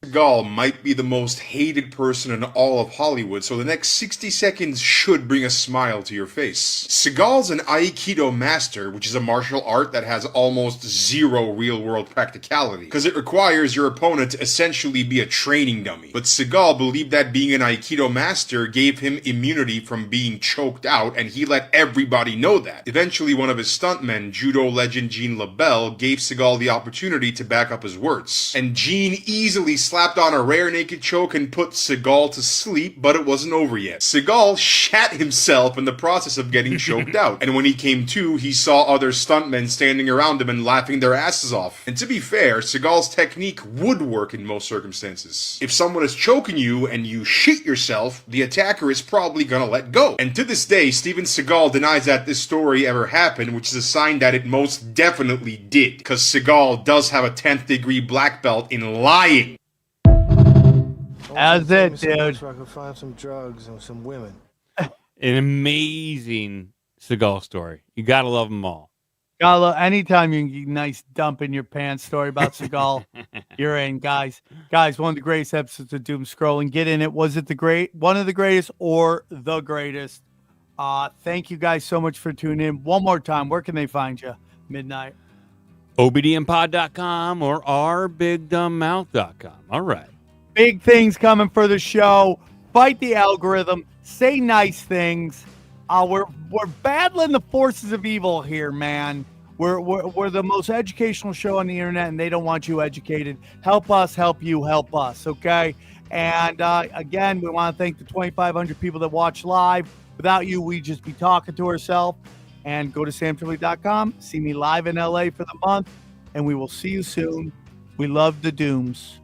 Seagal might be the most hated person in all of Hollywood, so the next 60 seconds should bring a smile to your face. Seagal's an Aikido master, which is a martial art that has almost zero real-world practicality, because it requires your opponent to essentially be a training dummy. But Seagal believed that being an Aikido master gave him immunity from being choked out, and he let everybody know that. Eventually, one of his stuntmen, judo legend Gene LaBelle, gave Seagal the opportunity to back up his words. And Gene easily slapped on a rare naked choke and put Seagal to sleep, but it wasn't over yet. Seagal shat himself in the process of getting choked out, and when he came to, he saw other stuntmen standing around him and laughing their asses off. And to be fair, Seagal's technique would work in most circumstances. If someone is choking you and you shit yourself, the attacker is probably gonna let go. And to this day, Steven Seagal denies that this story ever happened, which is a sign that it most definitely did, because Seagal does have a 10th degree black belt in lying.
As it, dude.
So I can find some drugs and some women.
An amazing Seagal story. You gotta love them all.
Gotta love anytime you can get a nice dump in your pants story about Seagal, you're in, guys. Guys, one of the greatest episodes of Doomscrollin. Get in it. Was it one of the greatest or the greatest? Thank you guys so much for tuning in. One more time, where can they find you? Midnight.
obdmpod.com or ourbigdumbmouth.com. All right.
Big things coming for the show. Fight the algorithm. Say nice things. We're battling the forces of evil here, man. We're the most educational show on the internet, and they don't want you educated. Help us, help you, help us, okay? And again, we want to thank the 2,500 people that watch live. Without you, we'd just be talking to ourselves. And go to samtripoli.com. See me live in LA for the month, and we will see you soon. We love the Dooms.